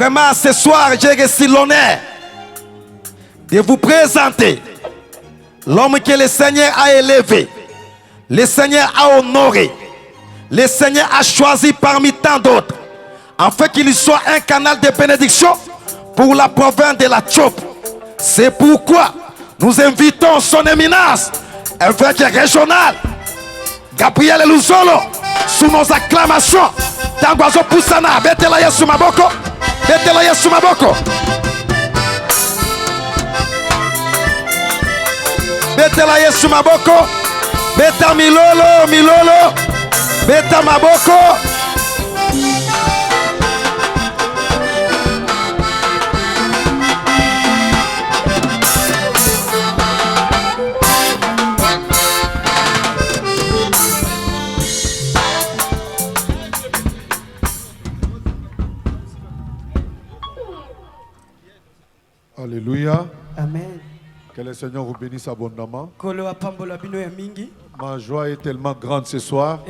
Vraiment, ce soir, j'ai reçu l'honneur de vous présenter l'homme que le Seigneur a élevé, le Seigneur a honoré, le Seigneur a choisi parmi tant d'autres, afin qu'il soit un canal de bénédiction pour la province de la Tchop. C'est pourquoi nous invitons son éminence, évêque régional, Gabriel Luzolo, sous nos acclamations. Tanguazo Poussana, Betela Yesu Maboko, Betela Yesu Maboko, Betela Yesu Maboko, Beta Milolo, Milolo, Beta Maboko. Alléluia. Amen. Que le Seigneur vous bénisse abondamment. mingi. Ma joie est tellement grande ce soir.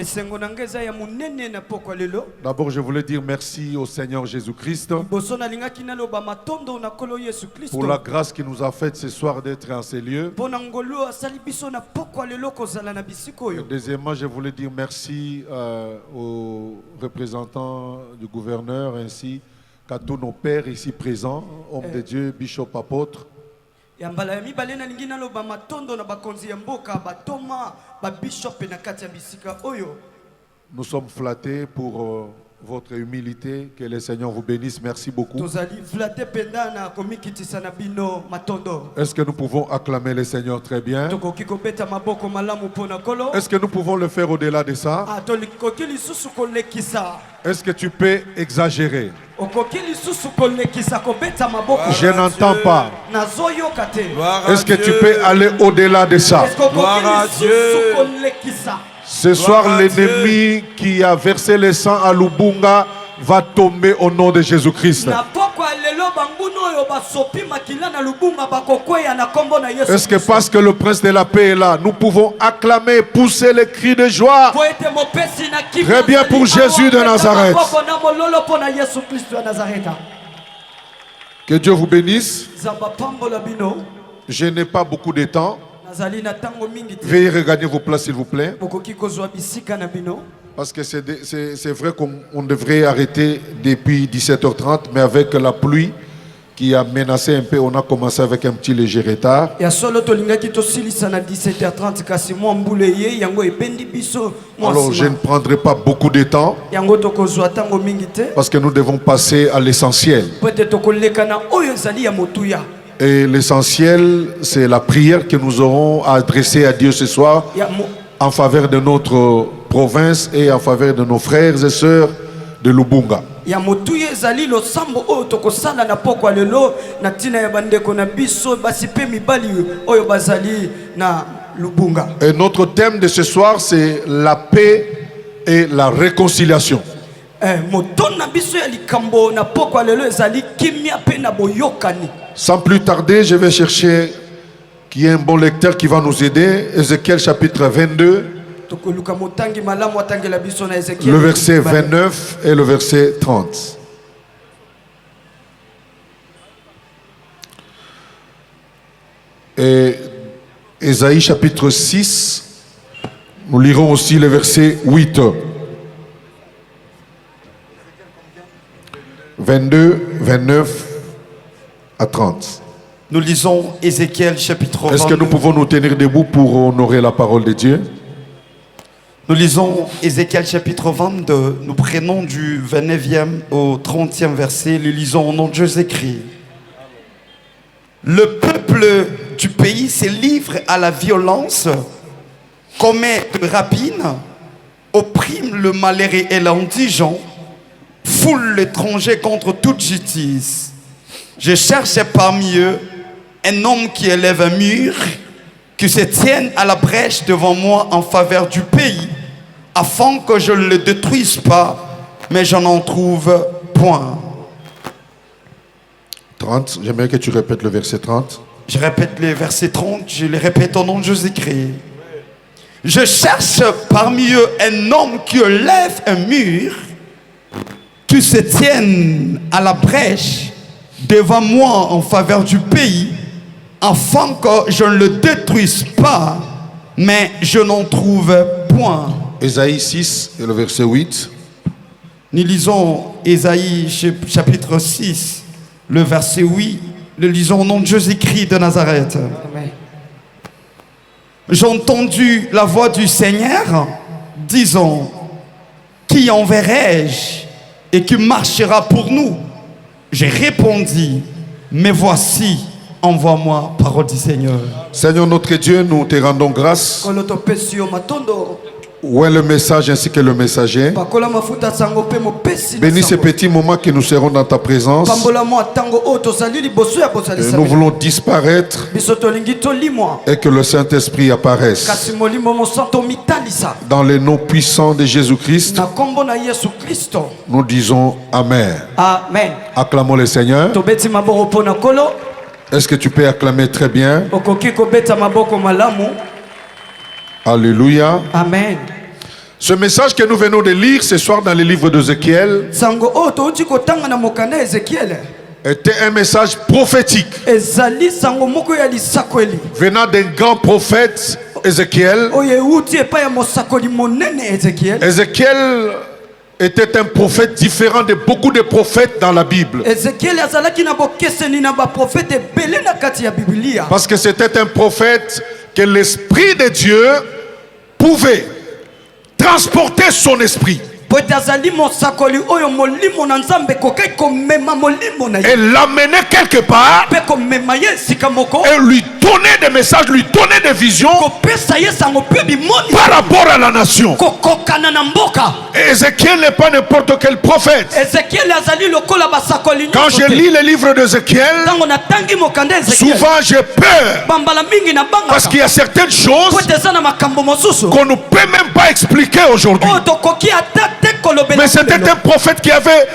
D'abord, je voulais dire merci au Seigneur Jésus-Christ pour la grâce qu'il nous a faite ce soir d'être en ces lieux. Et deuxièmement, je voulais dire merci aux représentants du gouverneur ainsi qu'à tous nos pères ici présents, hommes de Dieu, bishop, apôtres. Nous sommes flattés pour votre humilité. Que le Seigneur vous bénisse. Merci beaucoup. Est-ce que nous pouvons acclamer le Seigneur très bien? Est-ce que nous pouvons le faire au-delà de ça? Est-ce que tu peux exagérer? Je n'entends pas. Est-ce que tu peux aller au-delà de ça? Gloire à Dieu. Ce soir, l'ennemi qui a versé le sang à Lubunga va tomber au nom de Jésus-Christ. Est-ce que parce que le prince de la paix est là, nous pouvons acclamer, pousser les cris de joie? Très bien pour Jésus de Nazareth. Que Dieu vous bénisse. Je n'ai pas beaucoup de temps. Veuillez regagner vos places, s'il vous plaît. Parce que c'est vrai qu'on devrait arrêter depuis 17h30, mais avec la pluie qui a menacé un peu, on a commencé avec un petit léger retard. Alors je ne prendrai pas beaucoup de temps, parce que nous devons passer à l'essentiel. Et l'essentiel, c'est la prière que nous aurons à adresser à Dieu ce soir en faveur de notre province et en faveur de nos frères et sœurs de Lubunga. Et notre thème de ce soir, c'est la paix et la réconciliation. Sans plus tarder, je vais chercher qu'il y ait un bon lecteur qui va nous aider. Ézéchiel chapitre 22, le verset 29 et le verset 30. Et Ésaïe chapitre 6, nous lirons aussi le verset 8. 22, 29 à 30. Nous lisons Ézéchiel chapitre 22. Est-ce que nous pouvons nous tenir debout pour honorer la parole de Dieu? Nous lisons Ézéchiel chapitre 22. Nous prenons du 29e au 30e verset. Nous lisons au nom de Jésus-Christ. Le peuple du pays se livre à la violence, commet le rapine, opprime le malheureux et l'indigent, foule l'étranger contre toute justice. Je cherche parmi eux un homme qui élève un mur, qui se tienne à la brèche devant moi en faveur du pays, afin que je ne le détruise pas, mais je n'en trouve point. 30, j'aimerais que tu répètes le verset 30. Je répète le verset 30, je le répète au nom de Jésus-Christ. Je cherche parmi eux un homme qui élève un mur, qui tu se tiennes à la brèche devant moi en faveur du pays, afin que je ne le détruise pas, mais je n'en trouve point. Ésaïe 6 et le verset 8. Nous lisons Ésaïe chapitre 6, le verset 8. Le lisons au nom de Jésus-Christ de Nazareth. Amen. J'ai entendu la voix du Seigneur disant, qui enverrai-je et qui marchera pour nous? J'ai répondu, mais voici, envoie-moi, parole du Seigneur. Seigneur notre Dieu, nous te rendons grâce. Kolo topesi yo matondo. Où est le message ainsi que le messager? Pakola mafuta sango pe mopesi. Bénis ces petits moments que nous serons dans ta présence. Pambola mo tango o tozali liboso ya bozali Et sabe. nous voulons disparaître Biso tolingi tolimwa. et que le Saint-Esprit apparaisse. Kasi molimo mo santo mitalisa. Dans les noms puissants de Jésus-Christ, Na kombo na Yesu Kristo. nous disons Amen. Amen. Acclamons le Seigneur. Tobeti maboko pona kolo. Est-ce que tu peux acclamer très bien? Okoki kobeta maboko malamu. Alléluia. Amen. Ce message que nous venons de lire ce soir dans le livre d'Ézéchiel Sango o touti kotanga na mokanda Ezekiel. était un message prophétique Ezali sango moko ya lisakweli. venant d'un grand prophète Ézéchiel. Oye uti epa ya mosakoli monene Ezekiel. Ézéchiel était un prophète différent de beaucoup de prophètes dans la Bible. Ezekiel azalaki na bokeseni na ba prophète ebele na kati ya Biblia. Parce que c'était un prophète que l'Esprit de Dieu pouvait transporter son esprit Po azali mosakoli oyo molimo na Nzambe kokai komema molimo na ye. et l'amener quelque part Pe komema ye sika moko. et lui donner des messages, lui donner des visions Kopesa ye sango pe bimoni. par rapport à la nation. Kokokana na mboka. Et Ézéchiel n'est pas n'importe quel prophète. Ezekiel azali lokola basakoli. Quand je lis le livre d'Ézéchiel, tango na tangi mokanda Ezekiel. souvent j'ai peur Bambala mingi na banga. parce qu'il y a certaines choses Po tezana makambo mosusu. qu'on ne peut même pas expliquer aujourd'hui. O tokoki ata te kolobela. Mais c'était un prophète qui avait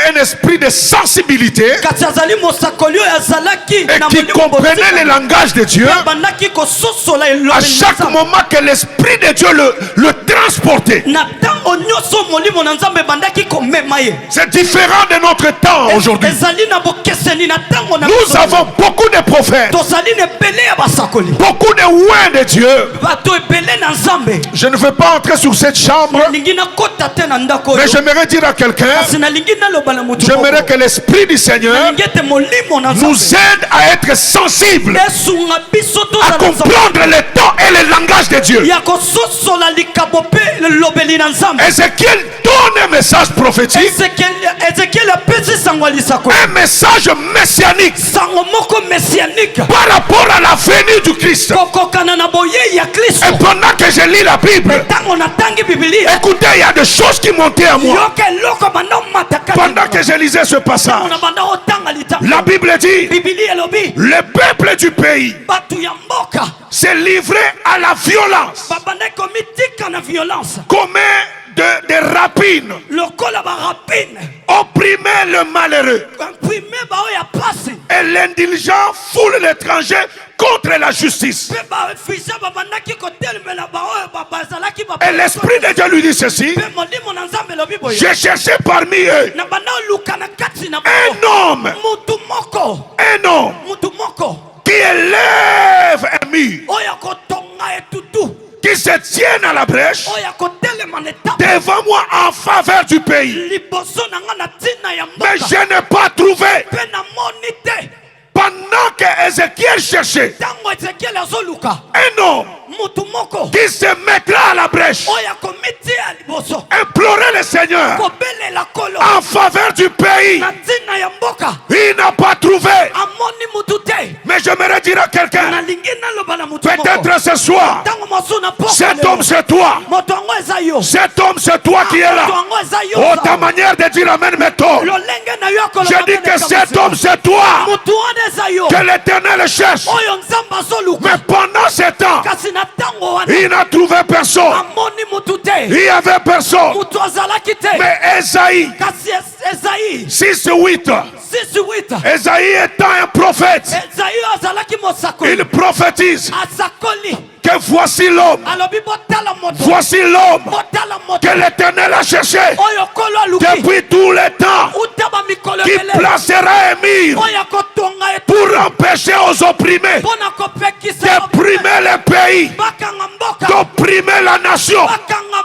un esprit de sensibilité Kasi azali mosakoli oyo azalaki et na qui molimo comprenait botika. le langage de Dieu. Bandaki kososola À elobeli chaque na Nzambe. moment que l'esprit de Dieu le transportait. Na tango nyonso molimo na Nzambe bandaki komema ye. C'est différent de notre temps aujourd'hui. Ezali na bokeseni na tango na Nous avons beaucoup de prophètes, tozali na ebele ya basakoli. beaucoup de ouins de Dieu. Bato ebele na Nzambe. Je ne veux pas entrer sur cette chambre, Nalingi na kota te na ndako mais oyo. j'aimerais dire à quelqu'un, Kasi nalingi naloba na mutu j'aimerais moko. que l'esprit du Seigneur Nalingi ete molimo na nous Nzambe. aide à être sensibles, Esunga biso à tozala na Nzambe. comprendre le temps et le langage de Dieu. Ya kososola likabo pe lobeli na Nzambe. Ézéchiel donne un message prophétique, Ezekiel apesi sango ya lisakoli. un message messianique Sango moko messianique. par rapport à la venue du Christ. Kokokana na boye ya Kristo. Et pendant que je lis la Bible, Tango na tangi Biblia. écoutez, il y a des choses qui montaient à moi. Yoke loko banda mataka. Pendant que je lisais ce passage, Tango na banda otanga litango. la Bible dit, Biblia elobi. le peuple du pays Batu ya mboka. s'est livré à la violence, Babanda komitika na violence. commet de rapines, Lokola ba rapine. opprimait le malheureux. Imprimé ba oya pasi. Et l'indulgent foule l'étranger contre la justice. Pe ba fisa babanda ki kotelemela ba oya ba bazalaki ba. Et l'Esprit de Dieu lui dit ceci, Pe molimo na Nzambe elobi boye. j'ai cherché parmi eux Na banda luka na kati na un homme, mutu moko. un homme qui élève un mur, Oya kotonga etutu. qui se tienne à la brèche Oya kotelema na etape. devant moi en faveur du pays. Liboso na nga na tina ya Mais mboka. je n'ai pas trouvé. Pe na moni te. Pendant que Ézéchiel cherchait Tango Ezekiel azoluka. un homme Mutu moko. qui se mettra à la brèche, Oya komiti ya liboso. implorer le Seigneur Kobelela kolo. en faveur du pays, Na tina ya mboka. il n'a pas trouvé. Amoni mutu te. Mais j'aimerais dire à quelqu'un, Nalingi naloba na mutu moko. peut-être ce soir, Tango masu na poko. cet homme c'est toi. Moto yango eza yo. Cet homme c'est toi qui es là. Moto yango eza yo. Oh, ta manière de dire amen, méthode. Lolenge na yo akoloba Je dis bene que kama cet sika. homme c'est toi. Mutu wana eza yo. Que l'Éternel cherche. Oyo Nzambe azoluka. Mais pendant ce temps, Kasi na tango wana. il n'a trouvé personne. Amoni mutu te. Il n'y avait personne. Mutu azalaki te. Mais Esaïe Kasi Esaïe 6, 8 6:8. Esaïe étant un prophète, Esaïe azalaki mosakoli. il prophétise Asakoli. que voici l'homme, Alobi botala moto. voici l'homme Botala moto. que l'Éternel a cherché Oyo kolo aluki. depuis tous les temps, Utaba mikolo qui ebele. placera Émir Oya kotonga etu. pour empêcher aux opprimés Pona kopekisa. d'opprimer les pays, Bakanga mboka. d'opprimer la nation. Bakanga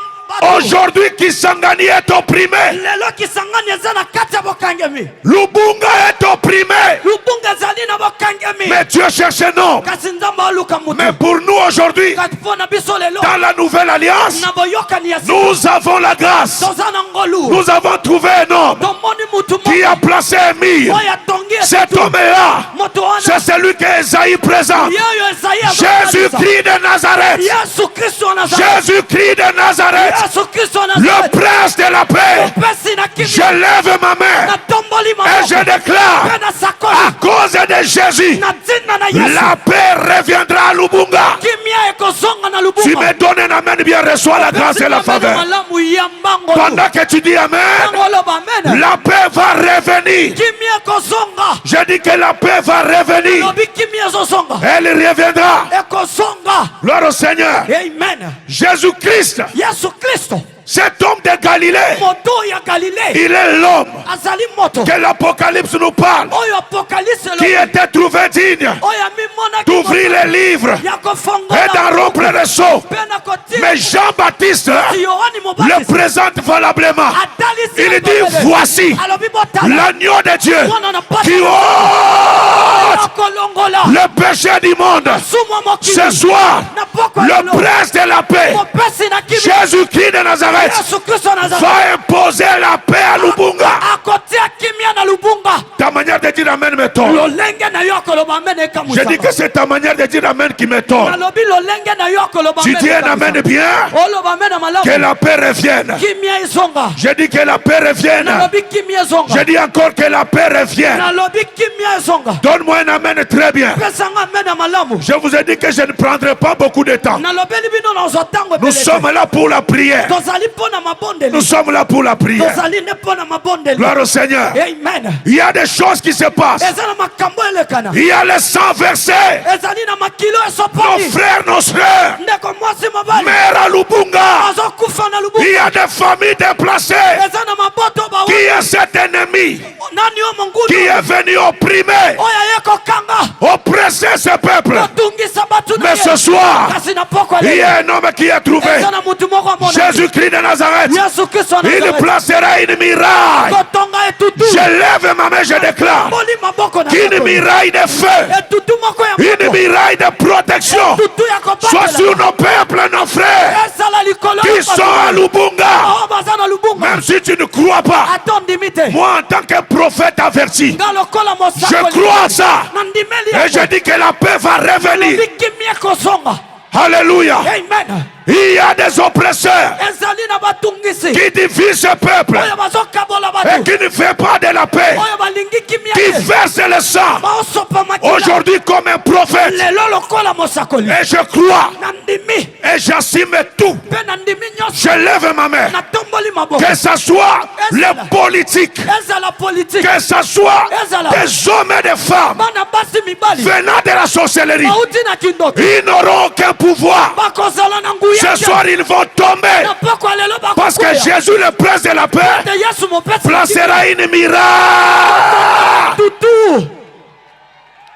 Aujourd'hui, Kisangani est opprimé. lelo kisangani eza na kati ya bokangemi. Lubunga est opprimé. Lubunga ezali na bokangemi. Mais Dieu cherche non. Kasi nzambe aluka mutu. Mais pour nous aujourd'hui, Kati mpona biso lelo. dans la nouvelle alliance, Na boyokani ya sika. nous avons la grâce. Toza na ngolu. Nous avons trouvé un homme Tomoni mutu qui moko. a placé Émir. Oya tongi Cet etu. homme-là, Moto wana. c'est celui que Esaïe présente. Yeyo Esaïe azokanisa. Jésus-Christ de Nazareth. Yesu Kristo wa Nazareth. Jésus-Christ de Nazareth. Yesu Kristo wa Le Nazareth. prince de la paix. Pesi na Je kimia. lève ma main Na tomboli et maboko. je déclare, Pena sakoli. à cause de Jésus, Na ntina na Yesu. la paix reviendra à Lubunga. Kimia ekozonga na Tu lubunga. me donnes un amen, bien reçois la grâce et la faveur. Malamu ya mbango. Pendant que tu dis amen, Ngoloba amen. la paix va revenir. Kimia ekozonga. Je dis que la paix va revenir. Lobi kimia ezozonga. Elle reviendra. Ekozonga. Gloire au Seigneur. Amen. Jésus-Christ, Yesu Kristo. cet homme de Galilée, Moto ya Galilée. il est l'homme Azali moto. que l'Apocalypse nous parle, Oyo apokalipse qui lo. était trouvé digne Oya mimona d'ouvrir les livres ya kofongola. et d'en rompre les sceaux. Pena kotia. Mais Jean-Baptiste Yohani le Mobakisi. présente valablement. Atalisi Il ya dit, Mobele. voici Alobi botala. l'agneau de Dieu Mwana na pata. qui ôte Kolongola. le péché du monde. Sumwa mokili. Ce soir, Na poko le lelo. prince de la paix, Mopesi na kimia. Jésus-Christ de Nazareth, Yesu Kristo na Nazareth. va imposer la paix à Lubunga. Akotia kimia na lubunga. Ta manière de dire amen me tombe. Lolenge na yo koloba amen ekamusa. Je dis que c'est ta manière de dire amen qui me tombe. Nalobi lolenge na yo koloba Tu amen dis un ekamusa. amen bien, Oloba amen na malamu. que la paix revienne. Kimia izonga. Je dis que la paix revienne. Nalobi kimia izonga. Je dis encore que la paix revienne. Nalobi kimia izonga. Donne-moi un amen très bien. Pesanga amen na malamu. Je vous ai dit que je ne prendrai pas beaucoup de temps. Nalobeli bino na ozotango Nous sommes là pour la prière. tozali mpona mabondeli. Nous sommes là pour la prière. Tozali ne mpona mabondeli. Gloire au Seigneur. Amen. Il y a des choses qui se passent. Eza na makambo elekana. Il y a les 100 versets. Ezali na makilo Nos esoponi. frères, nos sœurs, Ndeko mwasi mobali. mère à Lubunga. Azokufa na Il lubu. y a des familles déplacées. Eza na maboto bawe. Qui est cet ennemi Nani o mongudu. qui est venu opprimer, Oya ye kokanga. oppresser ce peuple? Kotungisa batu na Mais ce ye. soir, Kasi na poko il y ele. a un homme qui est trouvé. Eza na mutu moko amona. Jésus-Christ de Nazareth. Yesu Kristo na Il Nazareth. placera une miraille. Kotonga etutu. Je lève ma main, je déclare Boli maboko na qu'une maboko. miraille de feu, Etutu moko ya une maboko. miraille de protection Tutu ya soit kobatela. sur nos peuples, nos frères Ezala likolo qui ya sont bato. à Lubunga. Oh, baza na lubunga. Même si tu ne crois pas, Atondimi te. moi en tant que prophète averti, Nga lokola je mosakoli. crois à ça. Na ndimeli Et je yako. dis que la paix va revenir. Bikimia kozonga. Alléluia. Amen. Il y a des oppresseurs Ezali na batungisi. qui divisent ce peuple Oyo bazokabola et batu. qui ne fait pas de la paix, Oyo balingi kimia qui te. verse le sang. Baosopa makila. Aujourd'hui comme un prophète, Lelo lokola mosakoli. et je crois Na ndimi. et j'assume tout. Pe na ndimi nyonso. Je lève ma main. Na tomboli maboko. Que ce soit les politiques, Ezala politique. que ce soit Ezala. des hommes et des femmes Bana basi mibali. venant de la sorcellerie, Bauti na kindoki. ils n'auront aucun pouvoir. Bakozala na nguya. Ce soir, ils vont tomber Na poko lelo parce que bakokuya. Jésus, le prince de la paix, De Yesu mopesi. placera une miraille. Tutu.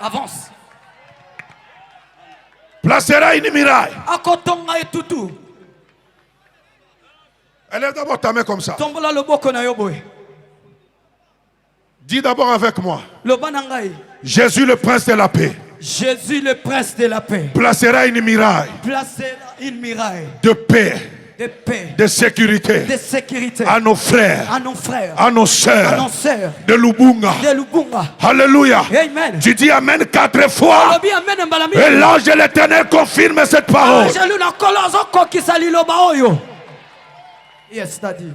Avance. Placera une miraille. Akotonga etutu. Élève d'abord ta main comme ça. Tombola loboko na yo boye. Dis d'abord avec moi. Loba na ngai. Jésus, le prince de la paix, Jésus le prince de la paix. placera une miraille Placez une miraille de paix, de paix, de sécurité de sécurité à nos frères, à nos frères, à nos à nos sœurs sœurs de Lubunga. de Lubunga. Alléluia. Amen. Tu dis Amen 4 fois. Lobi amen mbalami. Et l'ange de l'éternel confirme cette parole. Angelu na kolo azokokisa liloba oyo. Yes, daddy.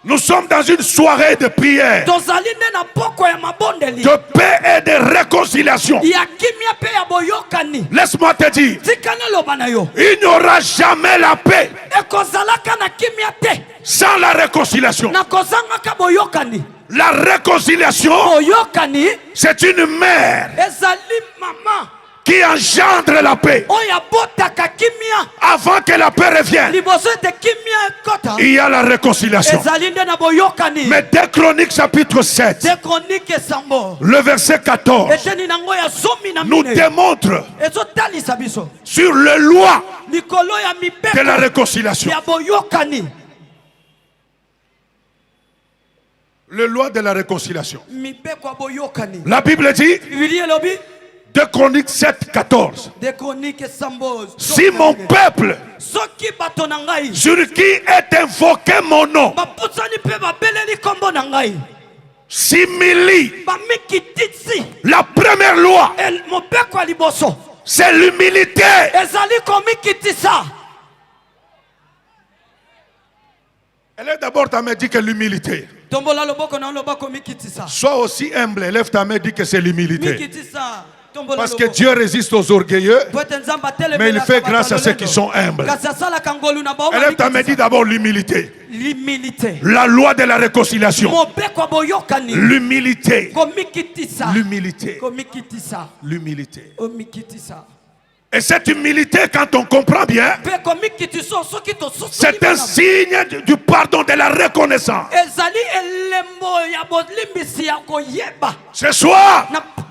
Nous sommes dans une soirée de prière, Tozali nde na poko ya mabondeli. de paix et de réconciliation. Ya kimia pe ya boyokani. Laisse-moi te dire, Tikana loba na yo. il n'y aura jamais la paix Ekozalaka na kimia te. sans la réconciliation. Na kozanga ka boyokani. La réconciliation, boyokani c'est une mère ezali mama qui engendre la paix. oyo abotaka kimia Avant que la paix revienne, liboso ete kimia ekota il y a la réconciliation. ezali nde na boyokani. Mais 2 Chroniques chapitre 7, de chronique esambo le verset 14, eteni nango ya zomi na nous mine démontre ezotalisa biso sur le loi likolo ya de la mibeko réconciliation. ya boyokani. Le loi de la réconciliation. Mibeko ya boyokani. La Bible dit, Biblia elobi 2 Chroniques 7, 14. de chronique esambo Si mon peuple, soki bato na ngai sur qui est invoqué mon nom, baputsani mpe babeleli kombo na ngai s'humilie, bamikitisi la première loi, mobeko ya liboso c'est l'humilité. ezali komikitisa. Elle est d'abord ta main dit que l'humilité. Tombola loboko na loba komikitisa. Sois aussi humble. Lève ta main dit que c'est l'humilité. Mikitisa. Tombola Parce que loboko. Dieu résiste aux orgueilleux, Poete nzamba tele mais il bela fait kabata grâce à ceux lolendo. qui sont humbles. Kasi asala kangolu na baoma Élève ta main mikitisa. dit d'abord l'humilité. L'humilité. La loi de la réconciliation. Mobeko ya boyokani. L'humilité. Komikitisa. L'humilité. Komikitisa. L'humilité. Omikitisa. Et cette humilité, quand on comprend bien, Pe komikitiso soki tosusu. c'est un signe du pardon, de la reconnaissance. Ezali elembo ya bolimbisi ya koyeba. Ce soir,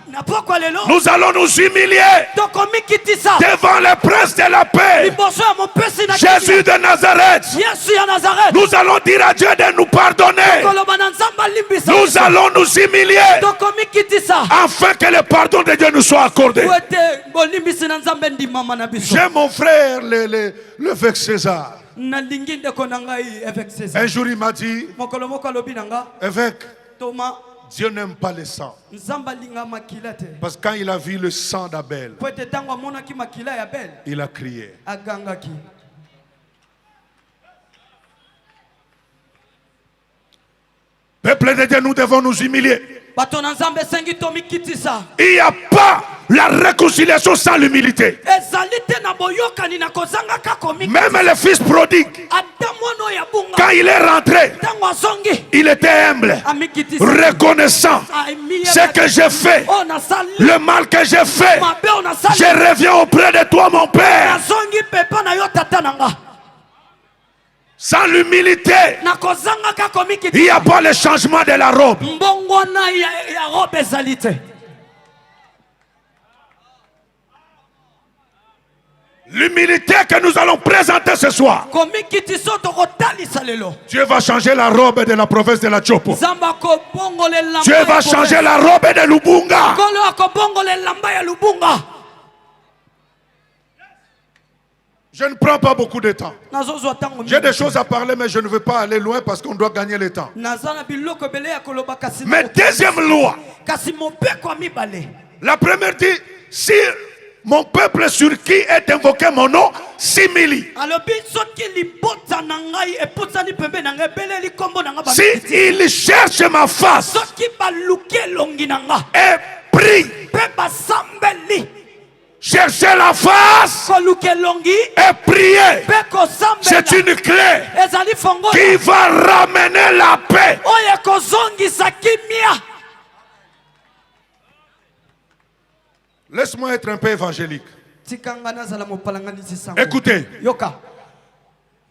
Na pokwa lelo. nous allons nous humilier To komikitisa. devant le prince de la paix, Liboso ya mopesi na Jésus de Nazareth. Yesu ya Nazareth. Nous allons dire à Dieu de nous pardonner. Koloba na nzamba limbisa. Nous allons nous humilier To komikitisa. afin que le pardon de Dieu nous soit accordé. Wete bolimbisi na nzambe ndimama na biso. J'ai mon frère, l'évêque César. Na lingi ndeko na ngai avec César. Un jour, il m'a dit, Mokolo moko alobi na nga. évêque, Thomas Dieu n'aime pas le sang. nzamba linga makila te. Parce que quand il a vu le sang d'Abel, Po ete tango amonaki makila ya Abel il a crié. agangaki. Peuple de Dieu, nous devons nous humilier. Bato na nzambe esengi tomikitisa. Il n'y a pas la réconciliation sans l'humilité. Ezali te na boyokani na kozanga ka komikitisa. Même le fils prodigue, Ata mwana ya bunga. quand il est rentré, Tango azongi. il était humble, Amikitisa. reconnaissant ce que j'ai fait, Oh nasali. le mal que j'ai fait. Mabe o nasali. Je reviens auprès de toi, mon Père. Nazongi pepa na yo tata na nga. Sans l'humilité, Na kozanga ka komikitisa. il n'y a pas le changement de la robe. Mbongo na ya robe ezali te. L'humilité que nous allons présenter ce soir. Komikitiso tokotalisa lelo. Dieu va changer la robe de la province de la Chopo. Zamba kobongole lamba. Dieu ya va province. changer la robe de Lubunga. Kolo akobongole lamba ya Lubunga. Je ne prends pas beaucoup de temps. Nazozwa tango. J'ai des choses à parler, mais je ne veux pas aller loin parce qu'on doit gagner le temps. Nazana biloko bele ya koloba kasi. Mais deuxième loi, Kasi mopeko ya mibale. la première dit, si mon peuple sur qui est invoqué mon nom s'humilie, Alobi soki libota na ngai eputsani pembe na ngai beleli kombo na ngai. si il cherche ma face Soki baluke longi na nga. et prie, Pe basambeli. chercher la face Koluke longi. et prier, Pe kosambela. c'est une clé Ezali fongo. qui va ramener la paix. Oye kozongisa kimia. Laisse-moi être un peu évangélique. Tikanga nazala mopalanganisi sango. Écoutez, Yoka.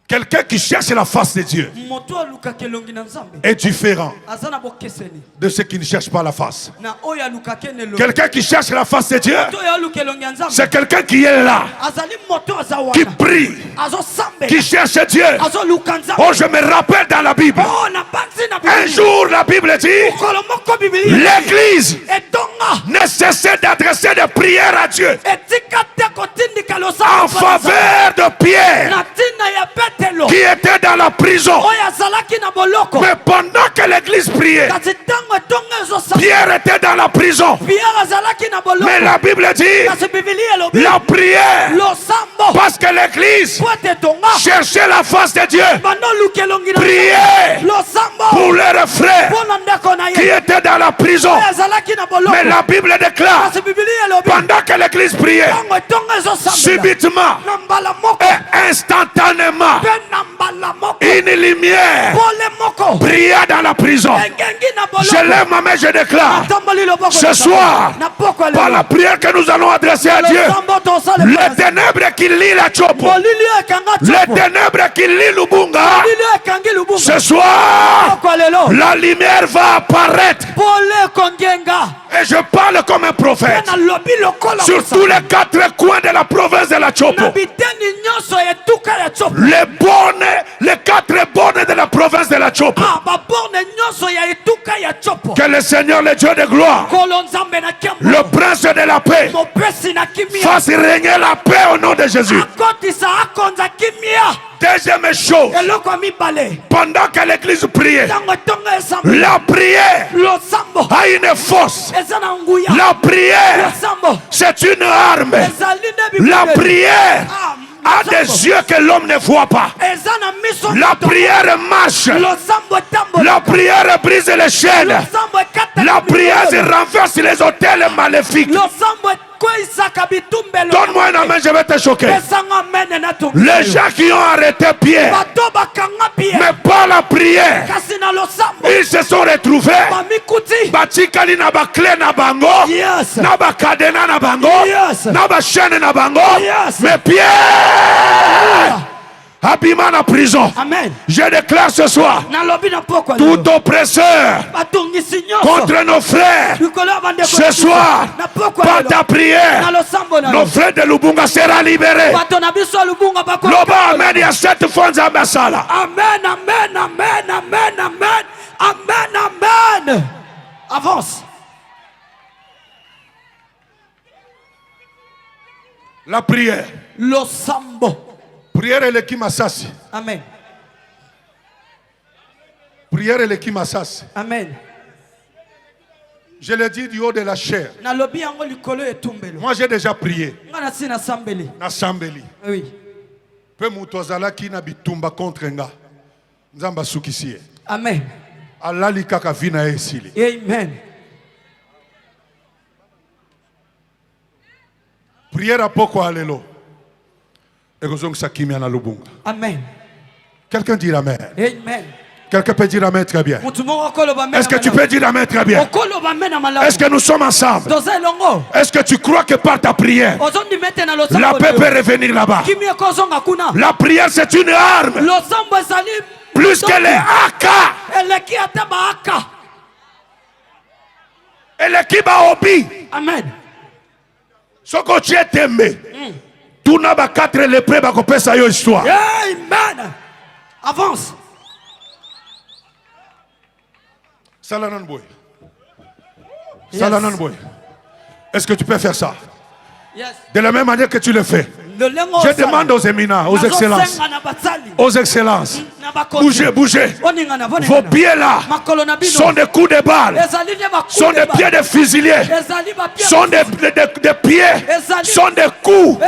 quelqu'un qui cherche la face de Dieu Moto aluka kelongi na nzambe. est différent Azana bokeseni. de ceux qui ne cherchent pas la face. Na oya aluka kenelo. Quelqu'un qui cherche la face de Dieu, Moto ya aluka kelongi na nzambe. c'est quelqu'un qui est là, Azali moto azawana. qui prie, Azo sambe. qui cherche Dieu. Azo luka nzambe. Oh, je me rappelle dans la Bible, Oh na banzi na un Biblia. jour la Bible dit, Kolomoko Biblia. l'église Etonga. ne cessait d'adresser des prières à Dieu Etika te kotindika losa. en faveur de Pierre, Na tina ya Petelo. qui était dans la prison. Oya zalaki na boloko. Mais pendant que l'église priait, Kasi tango etonga ezo sambe. Pierre était dans la prison. Pierre azalaki na boloko. Mais la Bible dit, Kasi Biblia elobi. la prière, Lo sambo. parce que l'église Poete tonga. cherchait la face de Dieu, Bano lukelongi na priait lo sambo. pour leurs frères Pona ndako na qui ye. étaient dans la prison. Oya zalaki na boloko. Mais la Bible déclare, Kasi Biblia elobi. pendant que l'église priait, Tango etonga ezo sambe. subitement Na mbala moko. et instantanément, Pe na mbala une lumière brilla dans la prison. Je lève ma main, je déclare ce soir, par la prière que nous allons adresser à Dieu, les ténèbres qui lient la chopo, les ténèbres qui lient Lubunga, ce soir, la lumière va apparaître. Et je parle comme un prophète sur tous les 4 coins de la province de la Chopo. Les 4 bornes de la province de la Chopo. Que le Seigneur, le Dieu de gloire, le prince de la paix, fasse régner la paix au nom de Jésus. Deuxième chose, pendant que l'église priait, la prière a une force. La prière, c'est une arme. La prière a des yeux que l'homme ne voit pas. La prière marche. La prière brise les chaînes. La prière renverse les hôtels maléfiques. Donne-moi un amen, je vais te choquer. Les gens qui ont arrêté Pierre, mais pas la prière, ils se sont retrouvés. Batikali na ba clé na bango, na ba cadena na bango, na ba chaîne na bango. Mais Pierre abîma la prison. Amen. Je déclare ce soir, tout oppresseur contre nos frères, ce soir, par ta prière, nos frères de Lubunga seront libérés. Loba amen, il y a 7 fois Zambasala. Amen, amen, amen, amen, amen, amen, amen. Avance. La prière. Lo sambo. Prière et l'équipe Assassi. Amen. Prière et l'équipe Assassi. Amen. Je l'ai dit du haut de la chair. Moi j'ai déjà prié. Na sambeli. Oui. Peu mutozala ki na bitumba contre nga. Nzamba sukisiye. Amen. Alali kaka vina esili. Amen. Prière à poko alelo. Amen. Quelqu'un dit amen. Amen. Quelqu'un peut dire amen très bien. Est-ce que tu peux dire amen très bien? Est-ce que nous sommes ensemble? Est-ce que tu crois que par ta prière, la paix peut revenir là-bas? La prière c'est une arme. Plus que les AK. Et l'équipe a obi. Amen. Ce que tu es aimé. Tout n'a pas 4 lépreux qui ont sa histoire. Amen. Avance. Salananboy. Salananboy. Est-ce que tu peux faire ça? Yes. De la même manière que tu le fais. Je demande aux éminents, aux excellences. Aux excellences. Bougez, bougez. Vos pieds là sont des coups de balle. Sont des pieds de fusiliers. Sont des pieds. Sont des coups.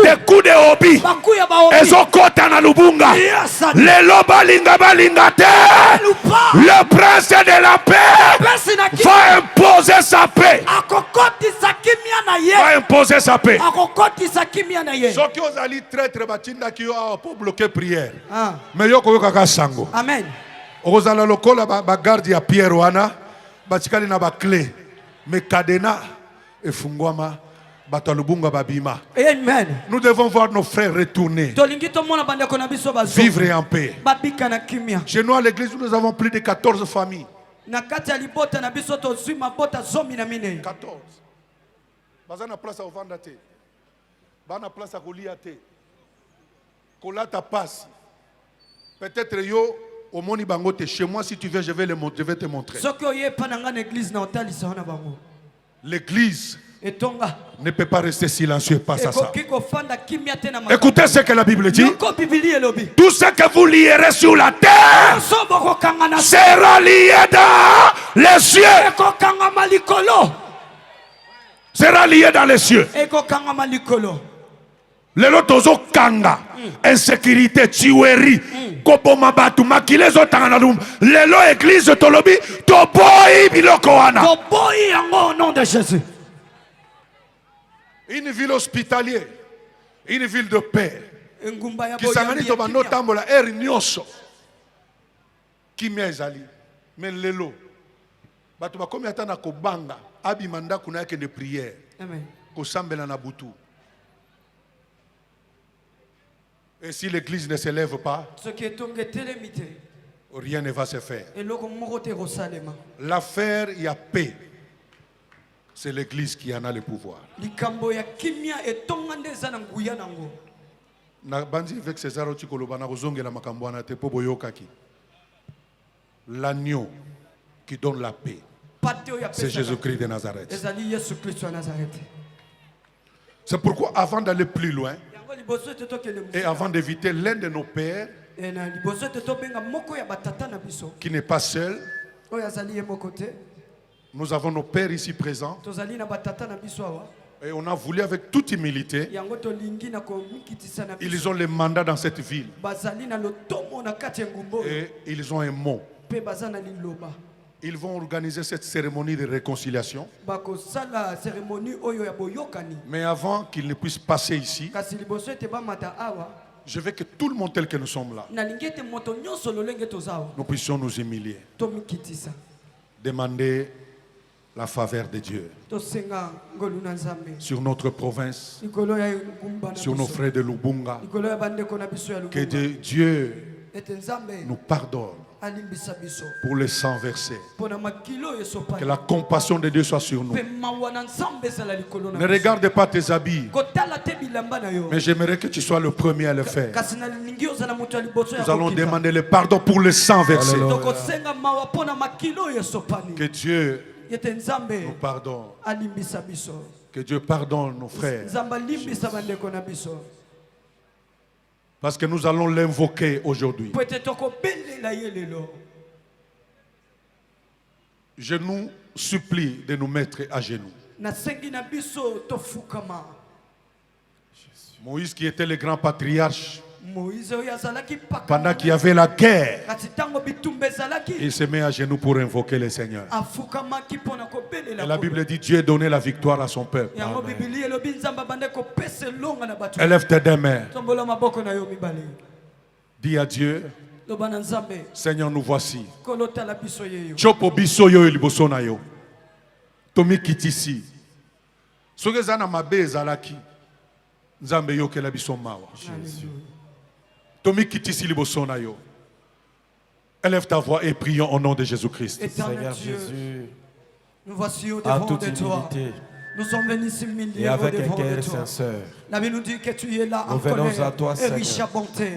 Des coups de hobby. Ils ont côté na Lubunga. Les lobalinga balingate. Le prince de la paix va imposer sa paix. Va imposer sa paix. Ceux qui ont allé traître batinda qui ont pour bloquer prière. Mais yo koyo kaka sango. Amen. Ozala lokola ba garde ya Pierre wana batikali na ba clé. Mais cadena efungwama batalubunga babima. Amen. Nous devons voir nos frères retourner. Vivre en paix. Chez nous à l'église nous avons plus de 14 familles. 14. Bazana place à ovanda te. Bana place à kolia te. Kolata passe. Peut-être yo au moni bango te. Chez moi si tu veux je vais te montrer. L'église ne peut pas rester silencieux face à ça. Écoutez ce que la Bible dit. Tout ce que vous lierez sur la terre sera lié dans les cieux. Sera lié dans les cieux. Le lotozo kanga, insécurité, tuerie, koboma batu makile zo tanganalum. Le lo église tolobi toboyi biloko wana. Toboyi yango au nom de Jésus. Une ville hospitalière, une ville de paix. engumba ya kisangani boyambi to ya bando kimia. tambola eri nyonso kimia ezali mais lelo bato bakomi ata na kobanga abima ndako na yake de prière Amen. kosambela na butu. Et si l'église ne s'élève pas, Soki etonge telemite rien ne va se faire. eloko moko te kosalema. L'affaire, il y a paix. C'est l'église qui en a le pouvoir. Likambo ya kimia etonga nde eza na nguya nango. Na bandi avec César Otikoloba na kozongela makambo wana te po boyokaki. L'agneau qui donne la paix, Pate oyo c'est apesaka. Jésus-Christ de Nazareth. Ezali Yesu Kristo ya Nazareth. C'est pourquoi avant d'aller plus loin Yango liboso ete tokende et mosika. avant d'éviter l'un de nos pères E na liboso ete tobenga moko ya batata na biso qui n'est pas seul, oyo azali ye moko te. nous avons nos pères ici présents Tozali na batata na biso awa. et on a voulu avec toute humilité, Yango tolingi na komikitisa na ils biso. ont le mandat dans cette ville Bazali na lotomo na kati ya ngumba oyo. et ils ont un mot. Pe baza na liloba. Ils vont organiser cette cérémonie de réconciliation. Bakosala cérémonie oyo ya boyokani. Mais avant qu'ils ne puissent passer ici, Kasi liboso ete bamata awa. je veux que tout le monde tel que nous sommes là, Nalingi ete moto nyonso lolenge toza awa. nous puissions nous humilier, Tomikitisa. demander la faveur de Dieu Tosenga ngolu na Nzambe. sur notre province, Likolo ya ngumba na sur nos biso. frères de Lubunga, Likolo ya bandeko na biso ya que lungumba. Dieu Ete Nzambe nous pardonne alimbisa biso. pour les sang versés. Pona makilo esopani. Que la compassion de Dieu soit sur nous. Pe mawa na Nzambe ezala likolo na Ne biso. regarde pas tes habits, Kotala te bilamba na yo. mais j'aimerais que tu sois le premier à le faire. Kasi na lingi ozala moto ya liboso ya Nous allons kokita. demander le pardon pour le sang versé. Tokosenga mawa pona makilo esopani. Que Dieu Ete Nzambe nous pardonne. alimbisa biso. Que Dieu pardonne nos frères. Nzambe alimbisa bandeko na biso. Parce que nous allons l'invoquer aujourd'hui. Po ete tokobelela ye lelo. Je nous supplie de nous mettre à genoux. Nasengi na biso tofukama. Moïse qui était le grand patriarche, Moïse oyo azalaki paka. pendant qu'il y avait la guerre, Kasi tango bitumba ezalaki. il se met à genoux pour invoquer le Seigneur. Afukamaki pona kobelela. Et la Bible dit Dieu donnait la victoire à son peuple. Yango Biblia elobi Nzambe bande kopesa elonga na bato. Élève tes deux mains. Tombola maboko na yo mibale. Dis à Dieu, Loba na Nzambe Seigneur, nous voici. kolota la biso yeyo. Chopo biso yo liboso na yo. Tomi kitisi. Soki eza na mabe ezalaki, Nzambe yokela biso mawa. Tomi kitisi liboso na yo. Élève ta voix et prions au nom de Jésus-Christ. Éternel Seigneur Dieu, Jésus, nous voici au en devant toute de toi. humilité Nous sommes venus s'humilier et au avec un devant de cœur toi. sincère, La Bible nous dit que tu es là en Nous venons colère à toi, et Seigneur. riche à bonté.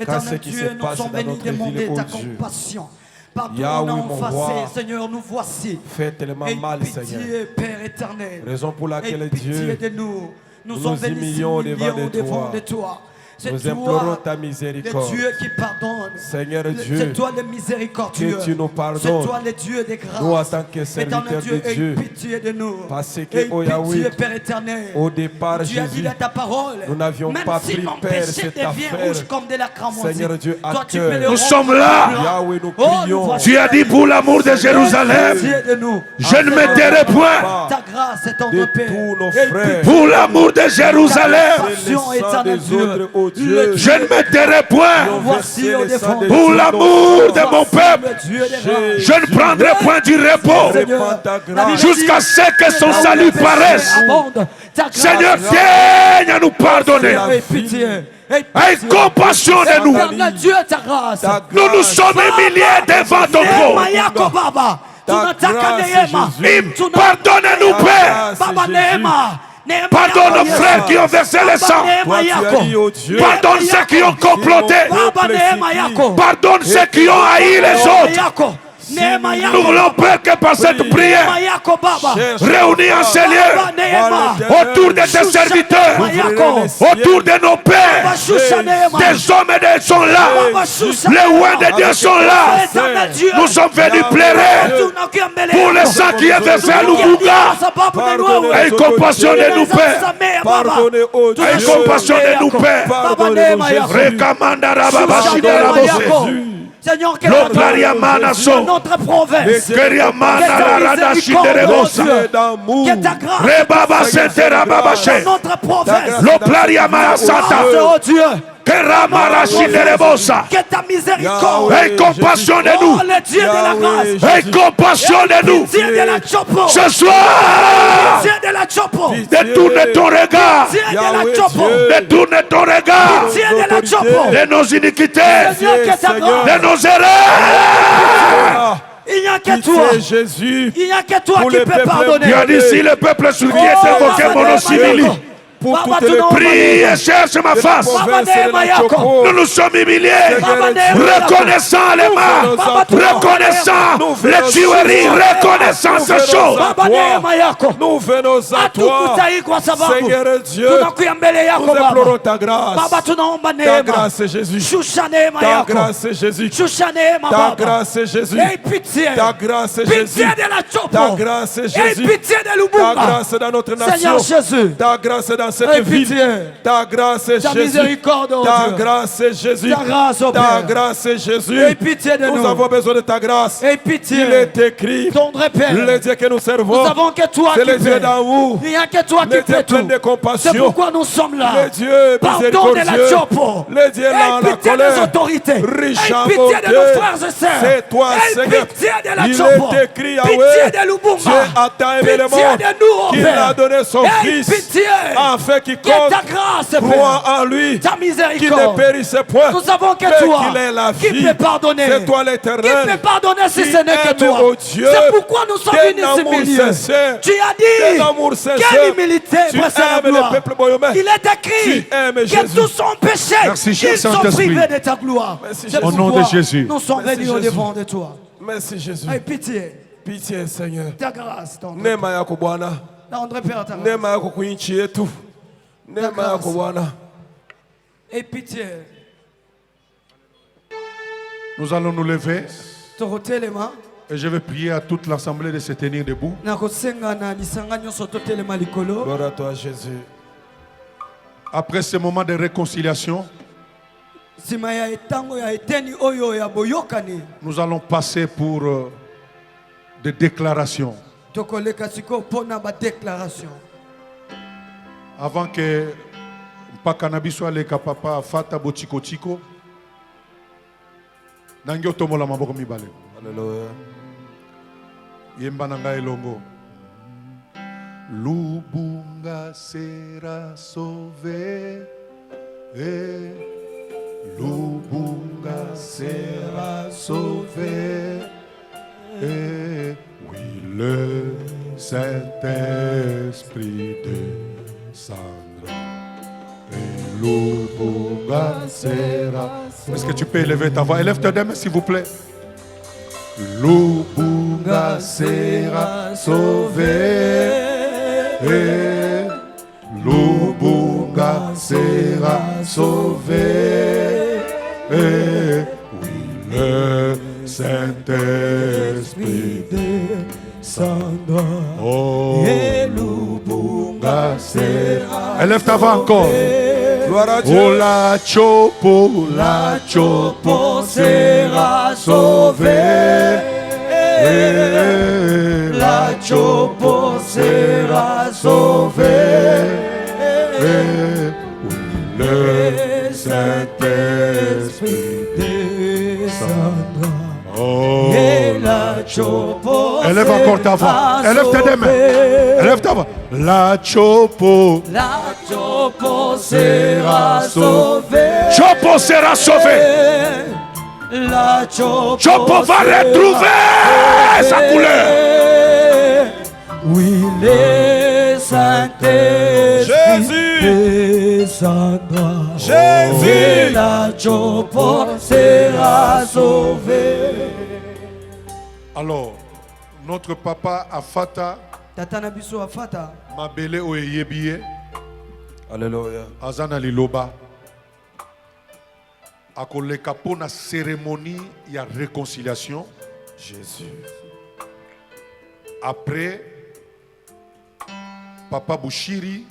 Car ce Éternel qui Dieu, se nous passe sommes dans venus notre demander ville, ta oh Dieu. compassion. Pardon, Yahweh, on a mon roi, effacé, Seigneur, nous voici. fait tellement Aie mal, pitié, Seigneur. Père éternel. Raison pour laquelle Aie pitié Dieu, de nous. Nous nous sommes nous venus humilions s'humilier au au devant devant de de toi. C'est nous toi, implorons ta le miséricorde. Dieu qui pardonne. Seigneur Dieu, C'est toi le miséricordieux. que tu nous pardonnes. C'est toi le Dieu des grâces. Nous, en tant que Éternel serviteurs Dieu, de aie Dieu, pitié de nous. parce que, Aie oh pitié, Yahweh, Père éternel. au départ, Tu as dit Jésus, dans ta parole, nous n'avions même pas si pris, mon Père, péché cette devient affaire. rouge comme de la cramoisie, Seigneur Dieu, à toi tu cœur. peux le Nous rendre sommes là. blanc. Yahweh, nous Oh, nous prions. voici. Tu as dit pour l'amour de Jérusalem, Pitié de nous. je ne me tairai point. Ta grâce est en de paix. tous nos Et frères. Pour l'amour de Jérusalem, C'est le sang éternel des Dieu. autres, oh Le Dieu. je ne me tairai point. Voici au devant. Pour l'amour de mon peuple, Le Dieu des grâces. je ne prendrai point du repos Seigneur, ta la grâce. Bible jusqu'à dit, ce que son là où salut le péché paraisse. abonde, ta grâce, Seigneur, viens à nous pardonner. aie pitié, aie Aie pitié. compassion de nous. Éternel Dieu, ta grâce. Ta Nous nous grâce. sommes humiliés devant ton Neema trône. yako Baba, Ta tunataka grâce, neema. Jésus. Pardonne-nous, Ta Père. grâce, Baba, Jésus. neema. Neema Pardonne yako, nos Yesu. frères qui ont versé le sang. Neema Toi, tu as yako. dit, oh Dieu, Pardonne ceux qui ont comploté. Baba, neema yako. Pardonne ceux qui ont haï les Neema autres. yako. Neema Nous yako. voulons, Père, que par cette Neema prière, yako Baba. cherche réunis en ces Baba, lieux, neema. autour de tes serviteurs, Neema yako. autour de nos pères, Baba, shusha neema. des hommes et des sont là. Baba, shusha Les neema. rois de Dieu sont là. Éternel Dieu. Nous sommes venus pleurer Tunakuja mbele pour le yako. sang qui est versé à Tunakuja Lubunga. sababu ni Pardonne. wewe. Aie compassion de nous, Père. Tunakusamehe, Baba. Pardonnez, oh Dieu. Aie compassion de nous, Père. Baba, neema yako. Rekamanda Shusha rababashide neema rabose. yako. Seigneur, que Lo plariamana so. notre province, Keriamana que ta rarada miséricorde, shidere Dieu, d'amour. que ta grâce, Rebaba sente rababashe. dans notre province, Lo plariamana sata. oh Dieu, Que ta miséricorde. Aie compassion de Oh, nous. le Dieu de la grâce. Aie compassion de nous. Dieu de la chopo. Ce soir, Dieu de la chopo. détourne ton regard. Dieu de la chopo. Détourne ton regard Dieu de la chopo. de nos iniquités, Seigneur, que ta grâce. de nos erreurs. Il n'y a que toi. Jésus. Il n'y a que toi Pour qui le peux peuple pardonner. Tu as dit si le peuple sur qui est invoqué mon simili. Pour Baba, toutes tu les n'as Prie et cherche ma face. provinces de la Mayako. Choco. Nous nous sommes humiliés, Baba, reconnaissant les mains, reconnaissant les tueries, reconnaissant ces choses. Baba neema yako. Nous venons à toi. Hatukutai kwa sababu Seigneur Dieu, tunakuya mbele yako nous implorons Baba. ta grâce. Baba tunaomba Ta neema. grâce, Jésus. Shusha neema Ta yako. grâce, Jésus. Shusha neema Ta Baba. grâce, Jésus. Aie pitié. Ta grâce, Pitié Jésus. de la chopo. Ta grâce, Aie Jésus. pitié de Ta Lubumba. grâce dans notre Seigneur nation. Jésus. Ta grâce dans cette Aie ville. pitié. Ta grâce, Ta Jésus. miséricorde, oh Ta Dieu. grâce, Jésus. Ta grâce, oh Ta Père. grâce, Jésus. Aie pitié de nous. Nous avons besoin de ta grâce. Aie pitié. Il est écrit, Tendre Père. le Dieu que nous servons, Nous savons que toi c'est qui le Dieu fais. d'amour, Il n'y a que toi le qui Dieu fais plein tout. de compassion, C'est pourquoi nous sommes là. le Dieu Pardon de la miséricordieux, chopo. le Dieu dans Aie la pitié des colère, autorités. riche Aie en pitié bonté. de nos frères et sœurs. C'est toi, Aie Seigneur. pitié de la Il chopo. est écrit, Pitié Yahweh, de Lubumba. Dieu a tant aimé le Pitié monde de nous, oh qu'il Père. a donné son Aie Fils, pitié. afin Que quiconque ta grâce, Père. croit en lui, Ta qu'il ne miséricorde. périsse point, Nous savons que mais toi, qu'il ait la qui vie. peut pardonner, C'est toi qui l'Éternel, peut pardonner si qui ce n'est que aime, toi. oh Dieu, C'est pourquoi nous sommes d'un venus amour s'humilier. sincère, Tu as dit, d'un amour sincère. quelle humilité Tu précède la aimes gloire. le peuple boyomais. Il est écrit Tu aimes que Jésus. tous sont péchés. Merci, cher Ils sont Saint-Esprit. privés de ta gloire. Merci, C'est Jésus. Au nom de pourquoi Jésus. Nous sommes Merci, venus au Jésus. devant de toi. Merci Jésus. Aie pitié. Pitié Seigneur. Ta grâce, tendre. Neema yako Bwana. Tendre Père, ta grâce. Neema yako kwa nchi yetu. Neema yako Bwana. Aie pitié. Nous allons nous lever Tokotelema. et je vais prier à toute l'assemblée de se tenir debout. Nakosenga na lisanga nyonso totelema likolo. Gloire à toi Jésus. Après ce moment de réconciliation, Sima ya etango ya eteni oyo ya boyokani. nous allons passer pour des déclarations. Tokoleka siko pona ba déclaration. Avant que Mpakanabi soit le papa Fata Bochiko Chiko, Nangyo Tomola Maboko Mibale. Alléluia. Yemba Nanga Elongo. Lubunga sera sauvé. Lubunga sera sauvé. Oui, le Saint-Esprit descendra. Et Lubunga sera. Est-ce que tu peux élever ta voix? Élève tes mains, s'il vous plaît. Lubunga sera sauvé. Lubunga sera sauvé. Oui, le Saint-Esprit descendra. Oh, Lubunga sera. Élève ta voix encore. Gloire à Oh, Dieu. la chopo sera sauvée. La chopo sera sauvée. Oui, le Saint-Esprit descendra. Oh, la chopo. Élève encore ta voix. Élève tes mains. Élève ta voix. La chopo. La chopo sera sauvée. Chopo sera sauvé. La chopo. Chopo va retrouver sa couleur. Oui, le Saint-Esprit Jésus. descendra. Jésus. Et la chopo sera sauvée. Alors, notre papa Afata Tata na biso afata. Mabele Oyebiye Alléluia. Azana Liloba akoleka pona cérémonie ya réconciliation. Jésus. Après, Papa Bouchiri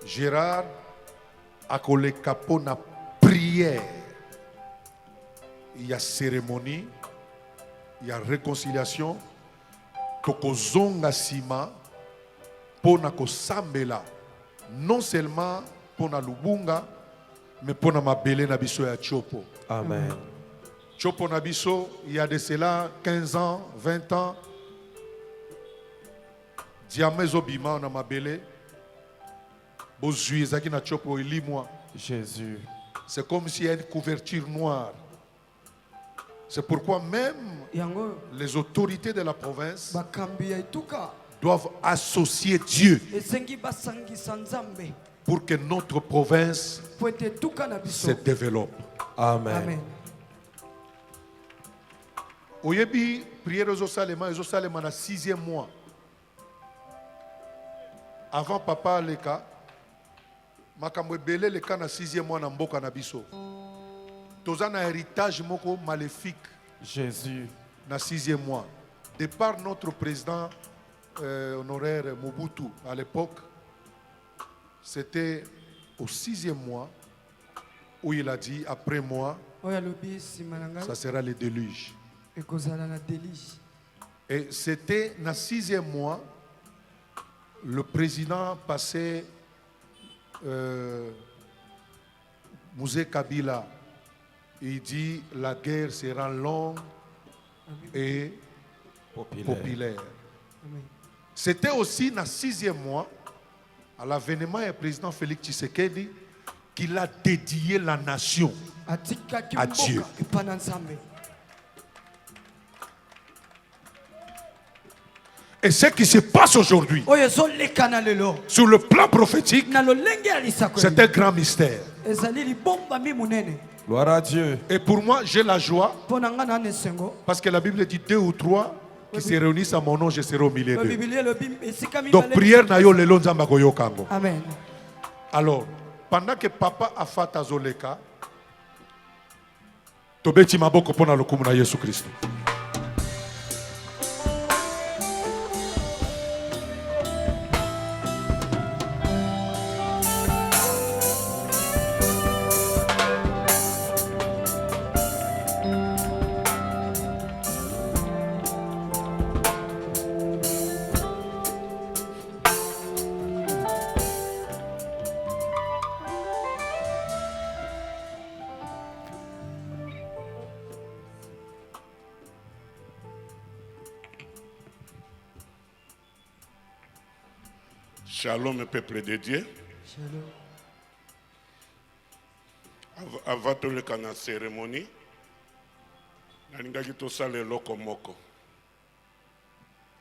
Gérard akoleka pona prière. Il y a cérémonie, il y a réconciliation. Tokozonga sima pona kosambela non seulement pona Lubunga mais pour na mabele na biso ya Chopo. Amen. Chopo na biso, il y a de cela 15 ans, 20 ans. Diamezo bima na mabele. Bozui ezaki na Chopo ili moi. Jésus. C'est comme s'il y a une couverture noire. C'est pourquoi même yango les autorités de la province bakambi ya etuka doivent associer Dieu esengi basangisa nzambe pour que notre province po ete etuka na se biso. développe. Amen. Amen. Oyebi, prière aux Salema na 6e mois. Avant papa leka, makambo ebele leka na 6e mois na mboka na biso. Toza na héritage moko maléfique Jésus. na 6e mois. De par notre président honoraire Mobutu à l'époque, c'était au 6e mois où il a dit après moi, Oyo alobi nsima na ngai ça sera le déluge. ekozala na délige. Et c'était dans le 6e mois, le président passait Mouzé Kabila. Il dit la guerre sera longue et populaire. Amen. C'était aussi dans le 6e mois, à l'avènement du président Félix Tshisekedi, qu'il a dédié la nation atikaki à Dieu. mboka epa na nzambe. Et ce qui se passe aujourd'hui, Oyo ezolekana lelo sur le plan prophétique, na lolenge ya lisako c'est un grand mystère. ezali libombami monene. Gloire à Dieu. Et pour moi, j'ai la joie, Mpo na nga na esengo parce que la Bible dit 2 ou 3 qui se réunissent à mon nom, je serai au milieu d'eux. bibili elobi esika Donc mibale. prière na yo lelo nzamba koyokango. Amen. Alors, pendant que papa a fait azoleka, tobeti maboko pona lokumu na Yesu Christ. Shalom, peuple de Dieu. Shalom. Avant de la cérémonie, nalingaki tosala eloko moko.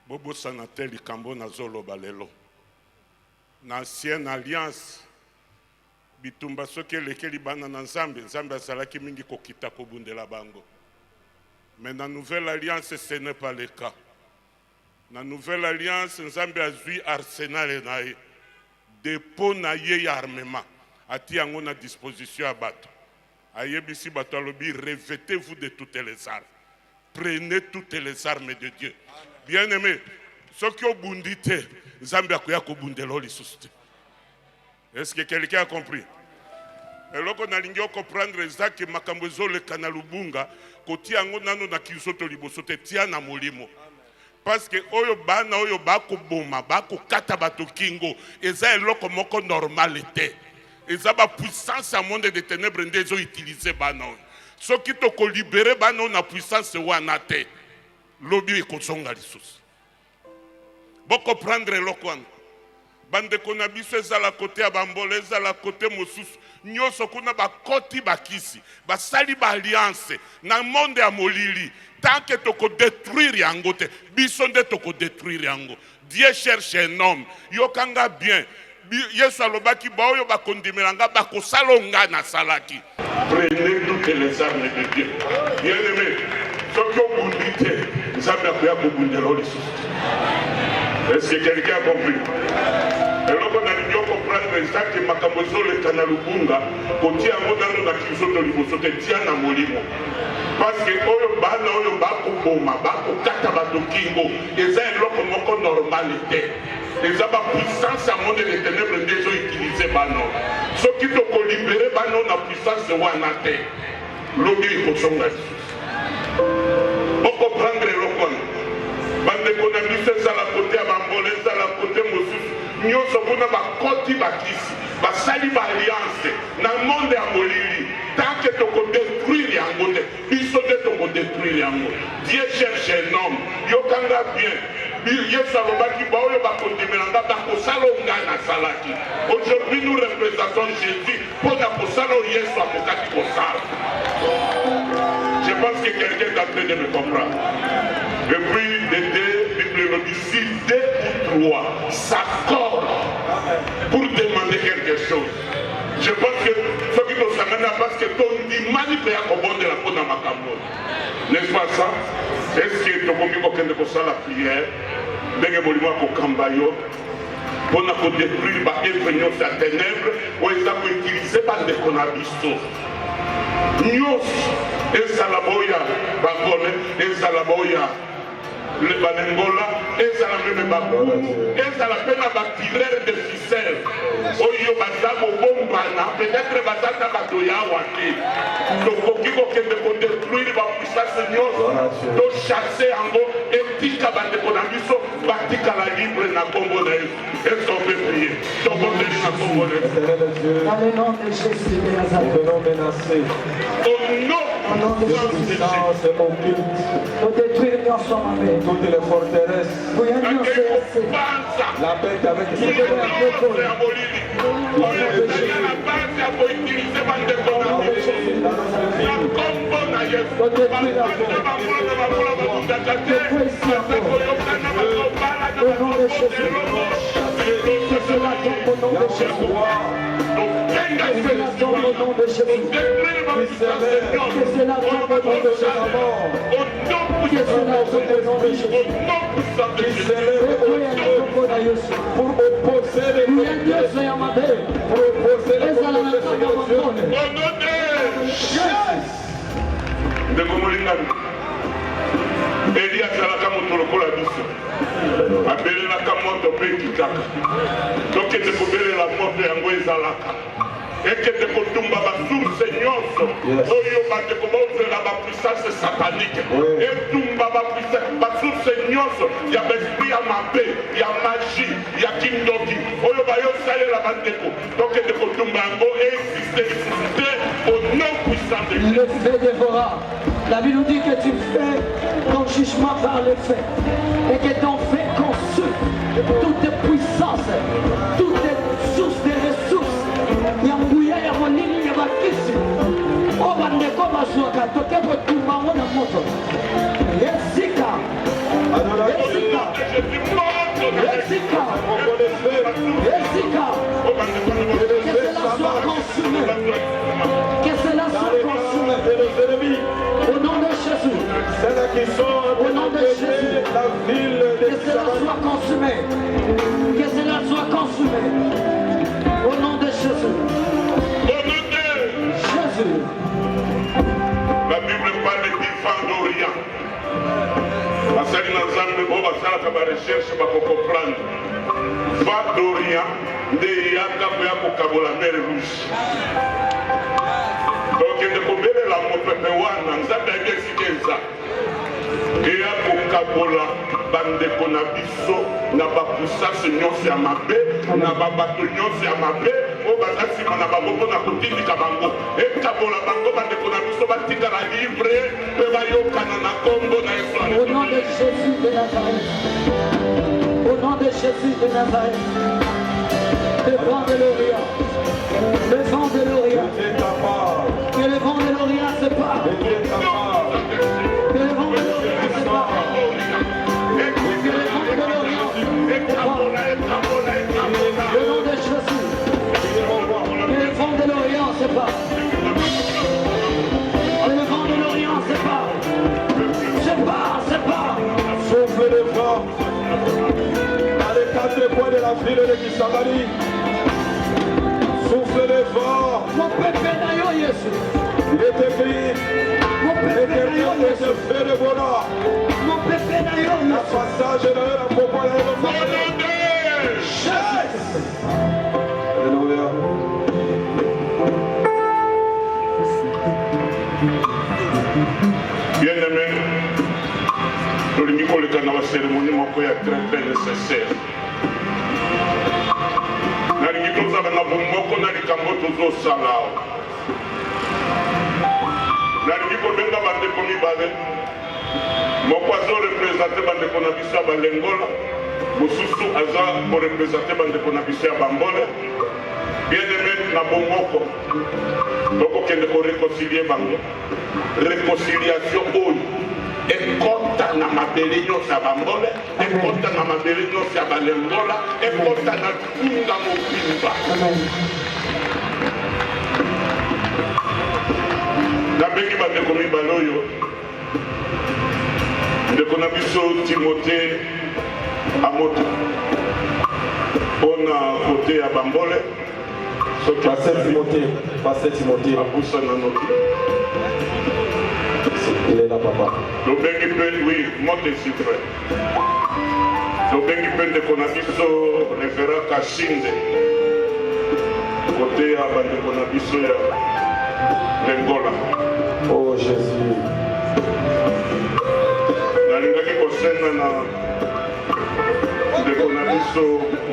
Bobosana te likambo nazoloba lelo. Na ancienne alliance, bitumba soki elekeli bana na Nzambe, Nzambe azalaki mingi kokita kobundela bango. Mais na nouvelle alliance, ce n'est pas le cas. Na nouvelle alliance, Nzambe azui arsenal na ye. Dépôt na ye ya armement. Ati yango na disposition ya bato. Ayebisi bato alobi, revêtez-vous de toutes les armes. Prenez toutes les armes de Dieu. Bien aimé, ce qui est bundité, Nzambe akoya ko bundelo lisusu. Est-ce que quelqu'un a compris? Et là, on a l'ingi comprendre que makambo ezoleka na lubunga, koti yango nano na kisoto libosote tia na molimo. Parce que oyo bana oyo bako boma bako kata bato kingo eza eloko moko normalité eza ba puissance à monde de ténèbres ndezo utiliser bana soki to ko libérer bana na puissance wana te lobi ekozonga lisusu boko prendre eloko wana bande kona biso ezala côté ya bambole ezala côté mosusu nyoso kuna bakoti bakisi basali ba alliance na monde ya molili. Tant que tu peux détruire yango te, bisonde tu peux détruire yango. Dieu cherche un homme. Yokanga bien. Yesu alobaki ba oyo ba kondimelanga ba kosalonga na salaki. Prenez toutes les armes de Dieu. Bien aimé, ce qui est bundité, Nzambe akoya ko bundelo lisusu. Est-ce que quelqu'un a compris? Et là, on a dit comprendre ça que makambo ezoleka na lubunga, koti yango nano na kisoto libosote tia na molimo. Parce que oyo bana oyo bako boma bako kata bato kingo eza eloko moko normalité eza ba puissance à monde de ténèbres ndezo utiliser bano soki to ko libérer bano na puissance wana te lobi ko songa boko prendre eloko bande kona biso ezala côté ya bambole ezala côté mosusu nyonso kuna bakoti bakisi basali ba alliance na monde ya molili Dieu cherche un homme. Yokanga bien. Aujourd'hui, nous représentons Jésus pour la Je pense que quelqu'un est en train de me comprendre. Et puis, si 2 ou 3 s'accordent pour demander quelque chose, je pense que ce qui nous amène à parce que ton image est à bon de la peau dans ma camoufle. N'est-ce pas ça? Est-ce que tu as compris que la prière, dès que tu as pour détruire les ténèbres, ou ils ont utilisé par des conabistos. Nous, et Salaboya, Bagone, et Salaboya, le Balengola, et Salamé Babou, et Salapena Batirere de ficelle. Oyo Bazamo Bombana, peut-être Bazata Batoya Waki. Donc, il faut que détruire la puissance de Dieu, de chasser en haut, et Tika Bandekonabiso, Batika la libre na Congo de est-ce qu'on peut prier? Donc, on est na Congo de Dans le nom de Jésus de Nazareth. Au nom de Jésus. Nous détruire ensemble. Toutes les forteresses, la paix avec les pour opposer les Eli azalaka moto lokola biso abelelaka moto mpe ekitaka tokende kobelela moto yango ezalaka ekende kotumba basource nyonso oyo bandeko bozela bapuissance satanike etumba basource nyonso ya baesprit ya mabe ya magie ya kindoki oyo bayosalela bandeko tokende kotumba yango existe au nom puissant de Dieu. Le fait dévora. La Bible nous dit que tu fais ton jugement par le fait et que ton fait consume toute puissance, toutes sources de ressources. Yambuya ya molini ya bakisi. Oba ndeko baswaka toke kotumba mona moto. Yesika. Yesika. Yesika. Yesika. Que cela soit consumé. Que cela soit consumé. Au nom de Jésus. Au nom de Jésus. Que cela soit consumé. Que cela soit consumé. Au nom de Jésus. Jésus. La Bible parle du vent d'Orient. Basali na Nzambe bo basalaka ba recherche bakocomprendre. Vent d'Orient nde yaka koya kokabola mer rouge. Donc de kobelela mopepe wana Nzambe ayebi esika eza eya kokabola bandeko na biso na bapuissance nyonso ya mabe na babato nyonso ya mabe oyo baza nsima na bango mpona kotindika bango ekabola bango bandeko na biso batikala libre mpe bayokana na kombo na Yesu. Au nom de Jésus de Nazareth. Au nom de Jésus de Nazareth. Le vent de l'Orient. Le vent de l'Orient. Que le vent de l'Orient se part. Que le vent de l'Orient se part. Que le vent de l'Orient se part. Au nom de Jésus. Que le vent de l'Orient se part. Que le vent de l'Orient se part. Se part, se part. Souffle le vent dans les 4 coins de la ville de Kisangani. Souffle le vent. Mon pépé d'ailleurs, Jésus. Il est écrit, l'Éternel est le feu de bonheur. Mon pépé d'ailleurs, La passage de la propos de Alléluia. Bien-aimé, tolingi koleka na baseremonie moko ya très très nécessaire. Nalingi tozala na bomoko na likambo tozosala awa. Nalingi kobenga bandeko mibale moko azo représente bandeko na biso ya balengola mosusu aza koreprésente bandeko na biso ya bambole bien aimé na bomoko tokokende koreconcilie bango réconciliation oyo ekota na mabele nyonso ya bambole ekota na mabele nyonso ya balengola ekota na tunga mobimba nabengi bandeko mibale oyo ndeko na biso Timote Amoto mpona kote ya bambole Pasteur Timothée, abusa na noki il est là, papa. tobengi mpe oui mote sifre tobengi mpe ndeko na biso révérend Kashinde kote ya bandeko na biso ya lengola. Oh Jésus. nalingaki kosenga na ndeko na biso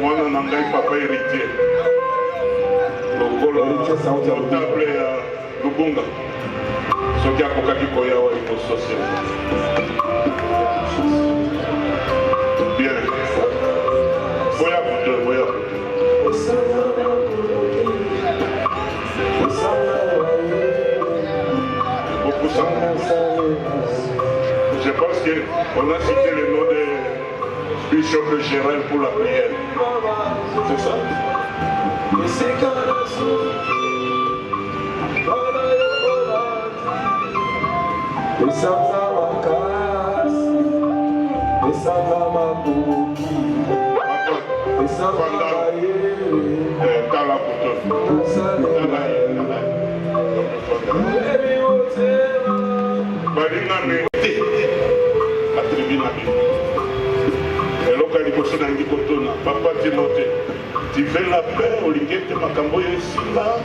mwana na ngai papa héritier lokola notable ya Lubunga soki akokaki koyawa liboso se bien boya kuto boya je pense qu'on a cité le nom de Bishop Gérald pour la prière. C'est ça? Papa Timothée, tu veux la paix au lingete makambo yesila?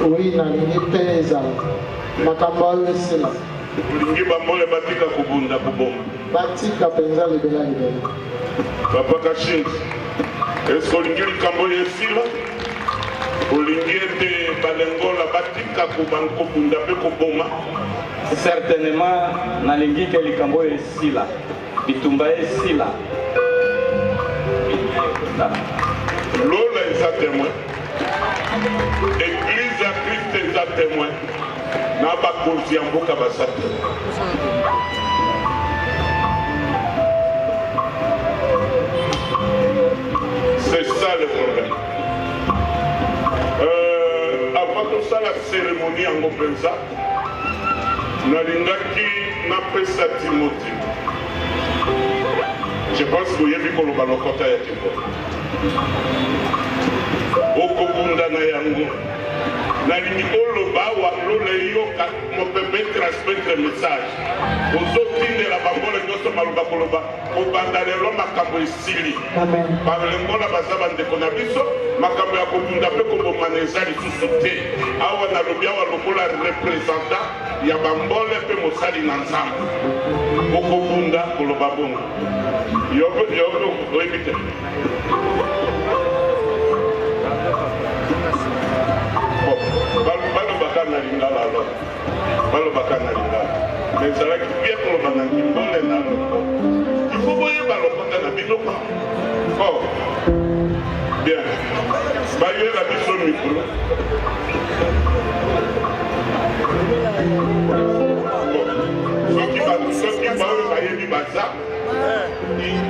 Oui, nalingi mpe ezala makambo oyo esila olingi bambole batika kobunda koboma batika mpenza libela Papa Kashinde, est-ce olingi likambo oyo esila? olingi ete balengola batika kobunda mpe koboma? Certainement nalingi ke likambo oyo esila bitumba esila. Lola eza témoin, église ya Christ eza témoin, na bakonzi ya mboka baza témoin. C'est ça le problème. Avant tout ça, la cérémonie yango mpenza nalingaki napesa Timothée. Je pense que vous koloba lokota ya Timothée. Okobunda na yango. Nalingi oloba wa lola yoka mopepe transmettre message. Ozotindela bambole nyonso maloba koloba obanda lelo makambo esili. Amen. Balengola baza bandeko na biso makambo ya kobunda mpe kobomana eza lisusu te. Awa nalobi awa lokola représentant ya bambole mpe mosali na nzambe. Okobunda koloba bongo. Yoko oyebi te. balobaka na lingala alo balobaka na lingala mais ezalaki bien koloba na kimbole na loko ifo boyeba lokota na biloko oh bien bayela biso mikro soki baoyo bayebi baza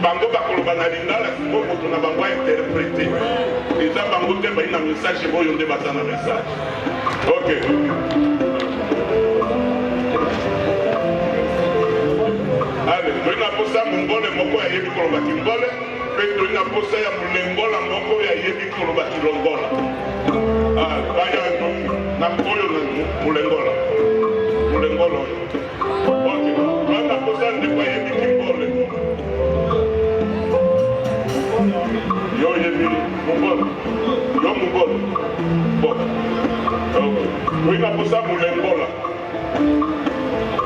bango bakoloba na lingala siko moto na bango interprété eza bango te bayi na message oyo nde baza na message ok ale toyi na posa ya mongole moko yayebi koloba kimbole mpe toyi na posa ya molengola moko yayebi koloba kilongola baya na oyo na molengola oyo ok toyi na posa ndeko yayebi kimbole yo yebi mongolo yo mongolo bon oui na posa molengola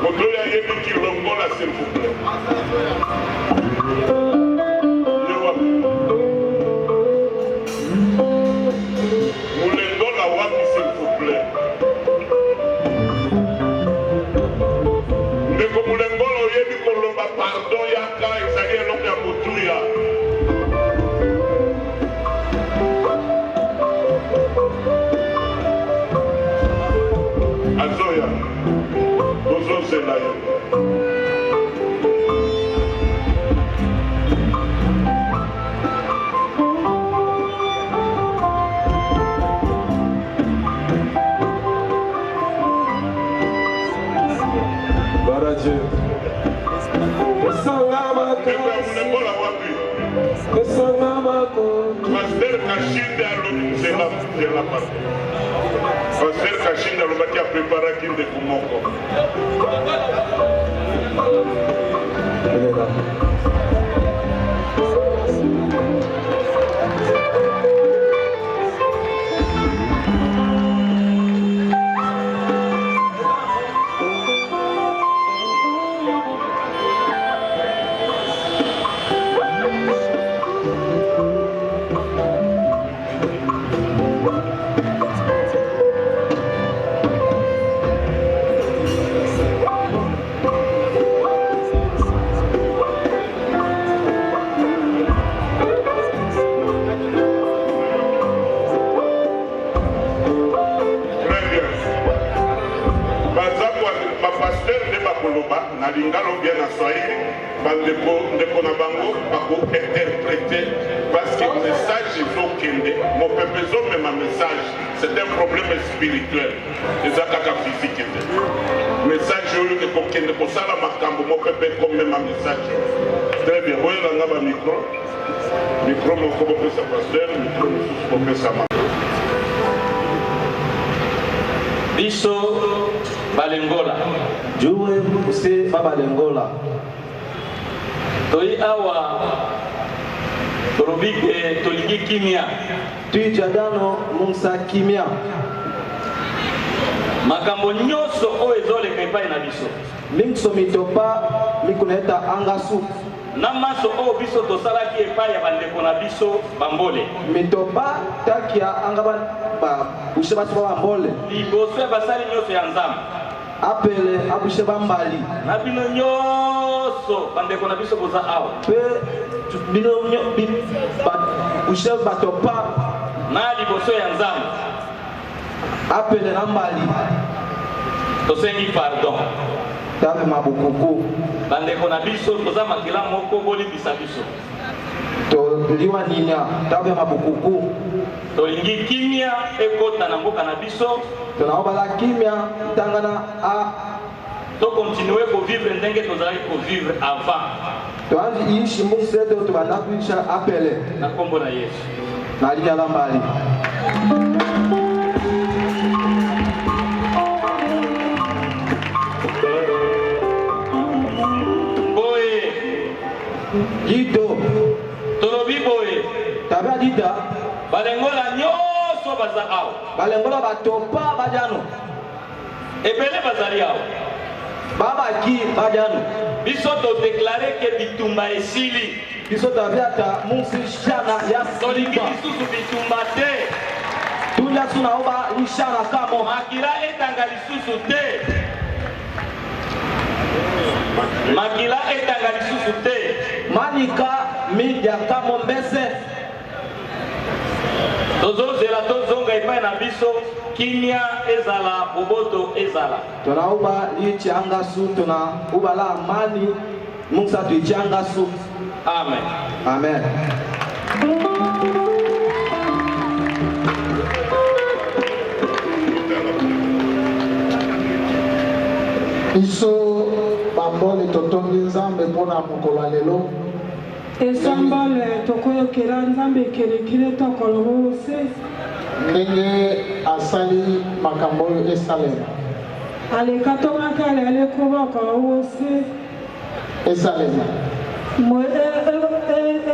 moto oyo ayebi kilongola s'il vous plaît molengola wapi s'il vous plaît ndeko molengola oyebi koloba pardon yaka ezali eloko ya kotuya. Azoya tozozela yo. Pasteur Kachinde alobaki Pasteur Kachinde alobaki apreparaki ndeko moko. Na lingalo bien na Swahili, ndeko na bango bako interpréter parce que le message est okende, mon peuple même un message, c'est un problème spirituel, et ça kaka physique. Message yo est okende ko sala makambo, mon peuple comme même un message. Très bien, voyez là ba micro mon ko pe sa pasteur, micro ko pe sa ma. Biso Balengola. Joué poussé Balengola. Toi awa Torobike Toligi Kimia. Tu jadano Mungsa Kimia. Makambo nyoso o ezole kepai na biso. Mingso mitopa mikuneta angasu. Namaso o biso tosalaki epai ya bandeko na biso bambole. Mitopa takia angaba ba usheba bambole. Liboso basali nyoso ya nzambe. Apele abushe bambali na bino nyoso bandeko na biso koza awa pe bino ushe batopa na liboso ya nzambe apele na mbali tosengi pardon tabe mabukuku bandeko na biso koza makila moko bolimbisa biso toliwa nina tabe mabukuku tolingi kimia ekota na mboka na biso tonaobala kimia tangana a to continuer ko vivre ndenge tozali ko vivre avant toanzi ishi musedo tubanda kuisha apele na kombo na Yesu na linya la mbali boye Dito tolobi boye tabia dita balengola nyoso baza awa balengola batopa bajano ebele bazali awa babaki bajano biso to déclarer que bitumba esili biso tabiata munsi shana ya solingi lisusu bitumba te tunya suna oba ishana kamo makila etanga lisusu te makila etanga lisusu te manika media kamo mbese tozozela tozonga epai na biso kimia ezala boboto ezala tonauba lichianga su tona ubala amani mungsa tuichianga su amen amen iso bambole totongi nzambe mpona mokolo ya lelo esambale tokoyokela nzambe ekelekile tokoloba ose ndenge asali makambo oyo esalema aleka tomakala alekobaka ose esalema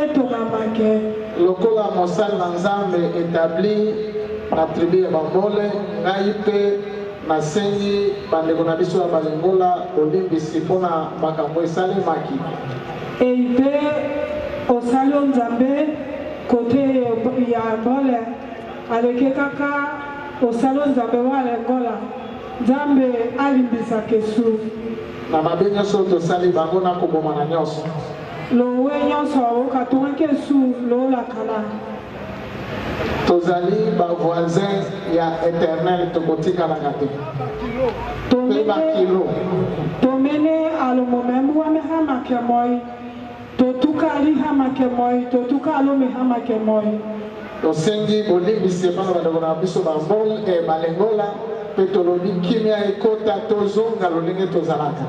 etongamake lokola mosali na nzambe etabli na tribu ya bambole ngai mpe nasengi bandeko na biso ya balengola olimbisi mpona makambo esalemaki eipe osali nzambe kote ya mbole aleke kaka osali nzambe wa lengola Nzambe alimbisa kesu. Na mabe nyonso tosali bango na koboma na nyonso. Lowe nyonso okatunga kesu lola kala. Tozali ba voisin ya éternel tokotika na ngate. Tomene alomo membu wa mehama kemoi. Totuka ali hama kemoi. Totuka alo mehama kemoi. Tosengi bolimbisi bana badoko na biso bambol e balengola petolobi kimia ekota tozonga lolenge tozalaka.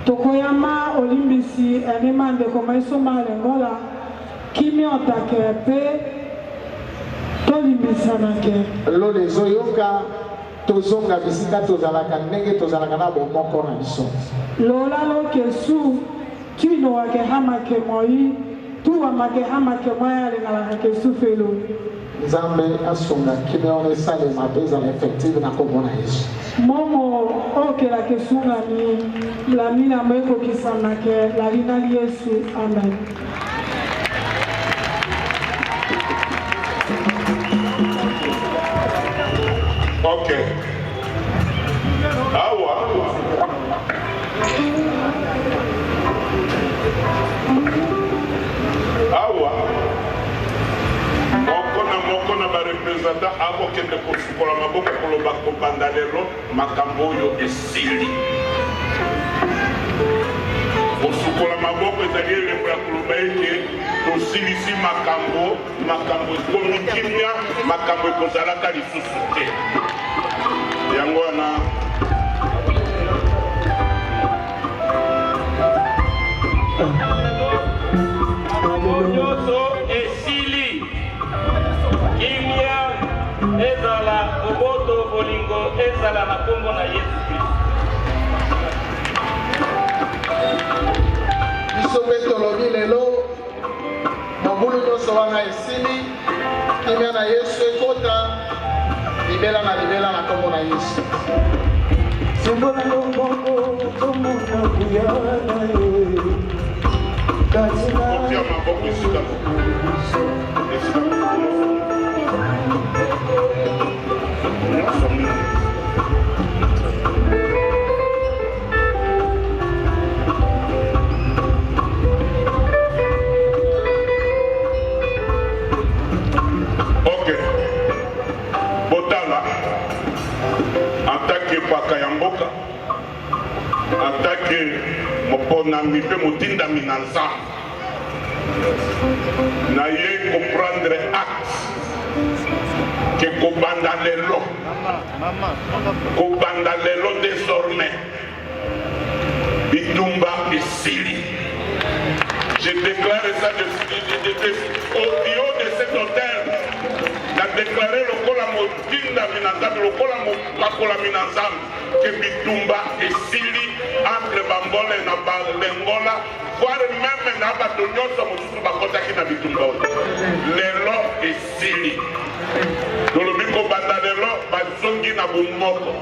Tokoyama olimbisi enema ndeko maiso malengola kimia otake pe tolimbisa nake. Lole zoyoka tozonga bisika tozalaka ndenge tozalaka na bomoko na biso. Lola lo kesu tino wake hama kemoi tuwa make hama kemoi alengala kesu felo. Nzambe asunga kimia one sale mapeza na effective na komona Yesu. Momo oke la kesunga ni la mina mweko kisana ke la lina Yesu. Amen. Ok. Awa. Awa. Moko na ba representant ako kende kosukola maboko koloba kobanda lelo makambo oyo esili. Kosukola maboko ezali elembo ya koloba ete tosilisi makambo ekomi kimia, makambo ekozalaka lisusu te. Yango wana nyonso esili kimia ezala oboto bolingo ezala na kombo na Yesu Kristo. Biso mpe tolobi lelo mobulu nyonso wana esili kimia na Yesu ekota libela na kombo na Yesu. Simbola longongo tomona kuyana ye katina kopia maboko esika ok botala atake paka ya mboka atake moponami mpe motindami na nzambe na ye comprendre acte ke kobanda lelo désormais bitumba esili. Je déclare ça au haut de cet hôtel. Na déclaré lokola motinda minazambe lokola mopakola minazambe que bitumba esili entre bambole na balengola voire même na bato nyonso mosusu bakotaki na bitumba oyo lelo esili. Tolobi kobanda lelo bazongi na bomoko.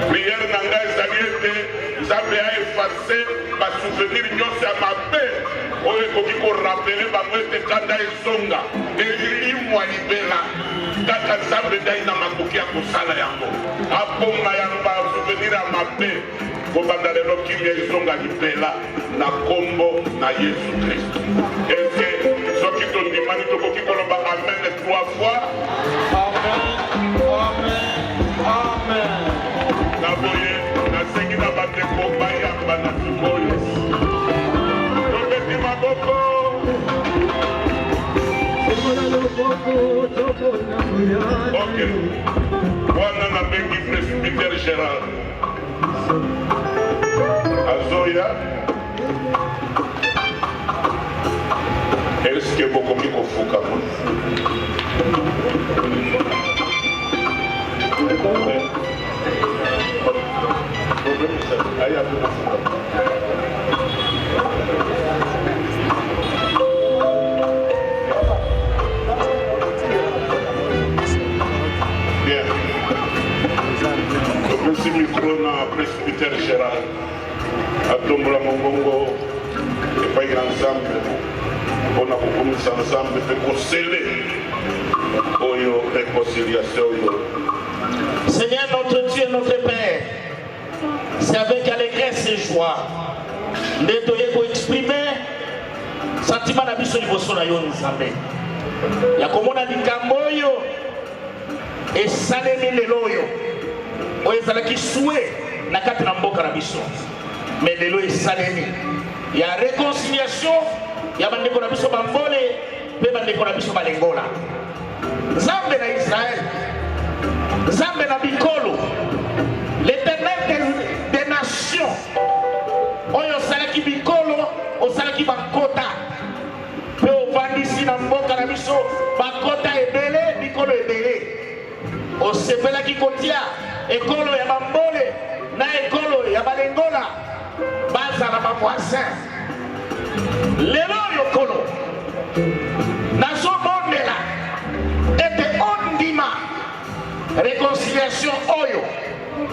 Prière na ngai ezali ete Nzambe a effacé basouvenir nyonso ya mabe oyo ekoki korapele bango ete kanda ezonga elimwa libela kaka Nzambe dai na makoki ya kosala yango abonga ya basouvenir ya mabe kobanda lelo kimia ezonga libela na kombo na Yesu Kristo. Eske soki tondimani tokoki koloba amen 3 fois? Amen. Naboye nasengi na bateko bayamba na sikoyo tobeti maboko. Ok, wana nabengi presbytere Gérard azoya. Eske bokoki kofuka bien. Topesi micro na presbytere Gérard atombola mongongo epai na Nzambe mpona kokomisa Nzambe mpe kosele oyo réconciliation oyo Seigneur notre Dieu, notre Père, c'est avec allégresse et joie que nous pouvons exprimer le sentiment de biso liboso na yo Nzambe. Ya komona likambo oyo esalemi lelo oyo oyo ezalaki souhait na kati na mboka na biso. Mais lelo esalemi. Ya réconciliation ya bandeko na biso bambole pe bandeko na biso balengola. Nzambe na Israël, Nzambe na bikolo, l'Éternel des nations, oyo salaki bikolo, osalaki bakota, pe ovandisi na mboka na biso bakota ebele, bikolo ebele, osepelaki kotia ekolo ya bambole na ekolo ya balengola, bazala bavoisin. Lelo yokolo, nazomondela ete ondima réconciliation oyo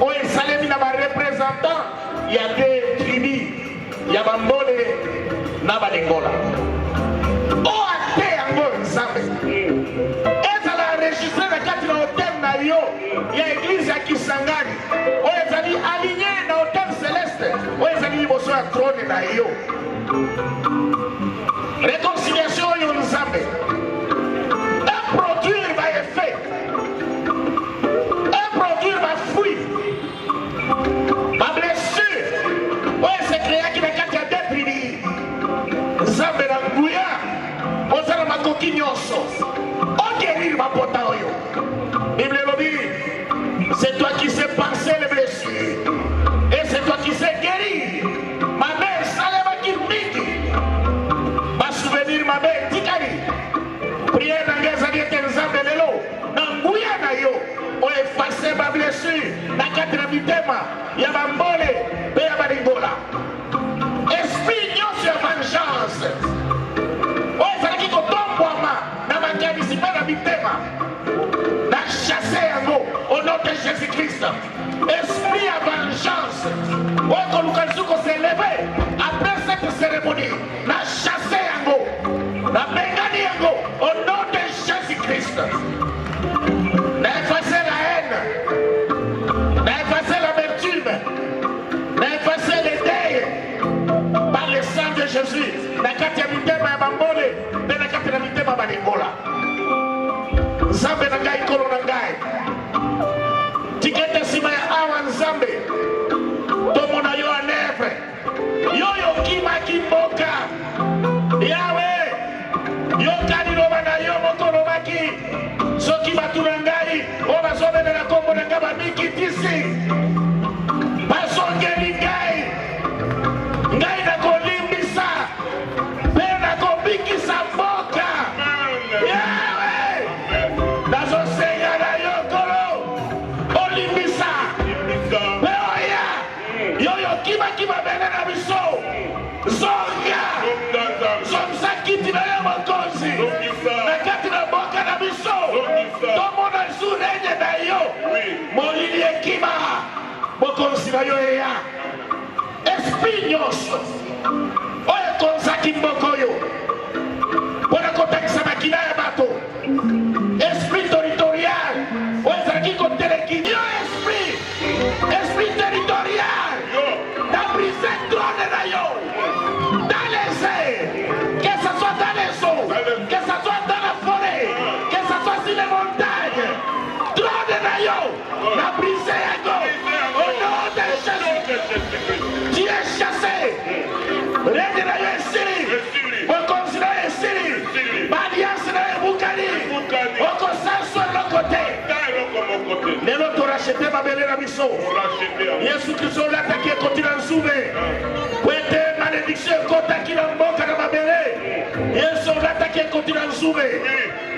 oyo esalemi na barepresentant ya de tribu ya bambole na balengola oyo ate yango Nzambe ezala enregistre na kati na hotel na yo ya église ya Kisangani oyo ezali aligné na hotel céleste oyo ezali liboso ya trône na yo. Réconciliation oyo Nzambe produire va effet, produire va fruit, ma blessure, ouais c'est créé qui n'a qu'à déprimé. Nzambe na nguya, ozala makoki nyonso, on guérir ma pota oyo. Bible le dit, c'est toi qui sais penser les blessures, et c'est toi qui sais guérir. Ma mère saleva qui miki, ma souvenir ma mère tikari. Prière dans les années que Nzambe lelo, na nguya na yo, o effacer ma blessure, na katra mitema, ya bambole, pe ya balingola. Esprit nyonso ya vengeance, o ezalaki kotombwama, na makanisi pe na mitema, na chasse yango, au nom de Jésus-Christ. Esprit ya vengeance, o ekoluka lisuko s'élever, après cette cérémonie, na chasse yango, na bengani yango, au nom de Jésus-Christ. D'effacer la haine, d'effacer l'amertume, d'effacer les deuils par le sang de Jésus. Na kati ya mitema ya bambole, pe na kati ya mitema balingola. Nzambe na ngai kolo na ngai. Tikete sima ya awa Nzambe. Tomona yo anevre. Yo kima kimboka. Yahweh. Yokani loba na yo mokolo maki soki batu na ngai o bazobela na kombo na ngai bamikitisi basongeli ngai nakolimbisa mpe nakobikisa mboka Yawe nazosenga na yo kolo olimbisa mpe oya yoyo kibakima bele na biso zonga somsakiti na yo mokonzi na kati na mboka na biso tomona zurenye na yo molili ekima mokonzi na yo eya esprit nyonso oyo ekonzaki mboka oyo mpona kotakisa makila ya bato esprit territorial oyo ezalaki koteleki yo esprit territorial na brise trone na yo dans les airs, que ce soit dans les eaux, que ce soit dans la forêt, que ce soit sur les montagnes, trône na yo, la brise yango, au nom de Jésus, tu es chassé, règne na yo esili, mokonzi na yo esili, alliance na yo bukani, okosanswa lokote, lelo torachete babele na biso, Yesu Kristo lataki ekotila nzube, kwete malédiction ekotaki na mboka na mabele, Yesu lataki ekotila nzube,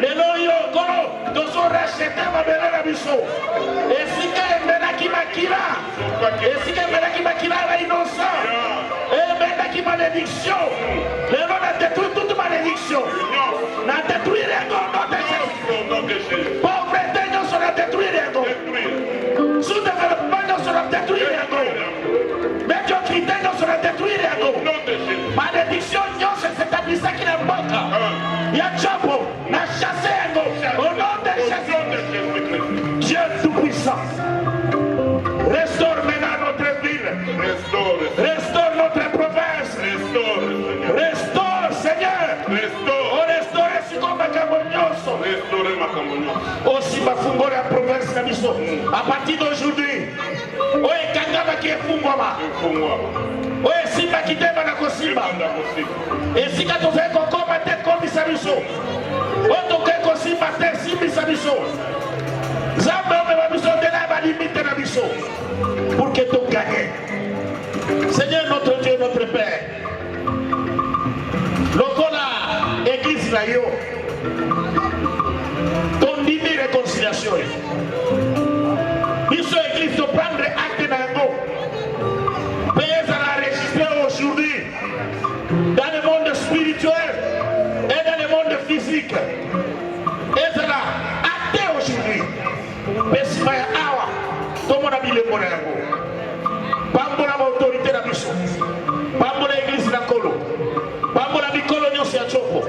lelo yo kolo tozorachete babele na biso, esika emelaki makila na innocent, emelaki malédiction, lelo na détruire toute malédiction, na détruire yango nom de Jésus, pauvreté nyonso na détruire yango, sous-développement nyonso na détruire yango, médiocrité nyonso na détruire yango, malédiction nyonso s'établissaki na mboka ya Jobo na chasse yango au nom de Jésus. Dieu tout-puissant, biso. À partir d'aujourd'hui, oye kangama qui est fungwama. Oye simba qui dema na kosimba. Et si quand on fait kokoma te komisa biso. Otoke kosimba te simbisa biso. Zambe on biso de la ba limite na biso. Pour que tu gagnes. Seigneur notre Dieu, notre Père. Lokola église na yo. Ton dîner réconciliation. Biso église de prendre acte na yango. Père à enregistrer aujourd'hui dans le monde spirituel et dans le monde physique. Et cela acte aujourd'hui. Pesmaya awa. Tout le monde a mis le bon yango. Pambola autorité na biso. Pambola église na kolo. Pambola mikolo nyonso ya chopo.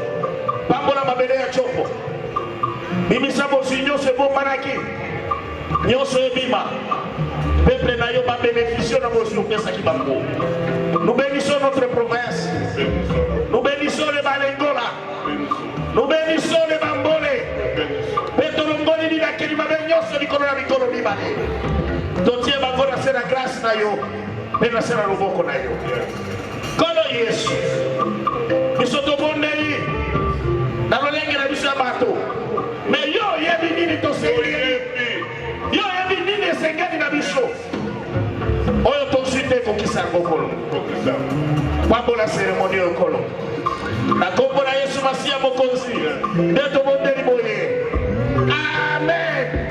Pambola mabele ya chopo. Bimisa bosi nyonso ebomanaki. Nyonso ebima. Peuple na yo ba bénéficie na bosi opesaki bango. Nous bénissons notre province. Nous bénissons les Balengola. Nous bénissons les Bambole. Petolongoli di la kelima nyonso likolo na mikolo mibale. Dotie bango na sera grâce na yo. Pena sera loboko na yo. Kono Yesu. Biso to bondeli. Na lolenge na biso ya bato. Mais yo yebi nini to sengeli. Yo yebi nini sengeli na biso. Oyo to suite ko kisango kolo. Pambo la cérémonie okolo. Na kombo na Yesu Masia mokonzi. Ndeto bondeli boye. Amen.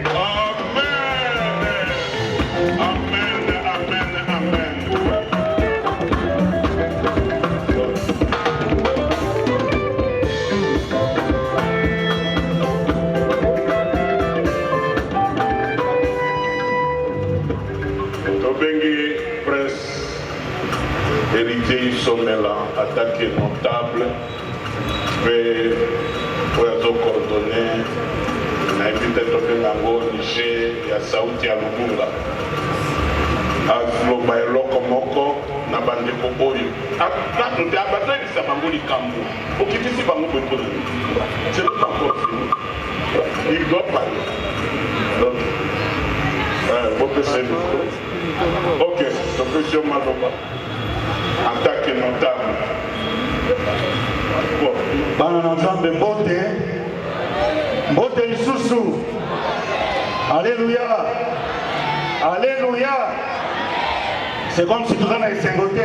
Bengi Prince héritier Somela, attaqué notable, mais pour être coordonné, on a invité Tobengango, Niger, et à Saouti à Lubunga. À Globaelo Komoko, Nabande Koboyo. À nous débattre de sa bangoli Kambo. Au qui dit Bango Bekolo. C'est le temps pour finir. Il doit parler. Donc, ok, donc je m'adore. Attaque notable. Bana Nzambe mbote. Mbote lisusu. Alléluia. Alléluia. C'est comme si tout ça n'a esengoté.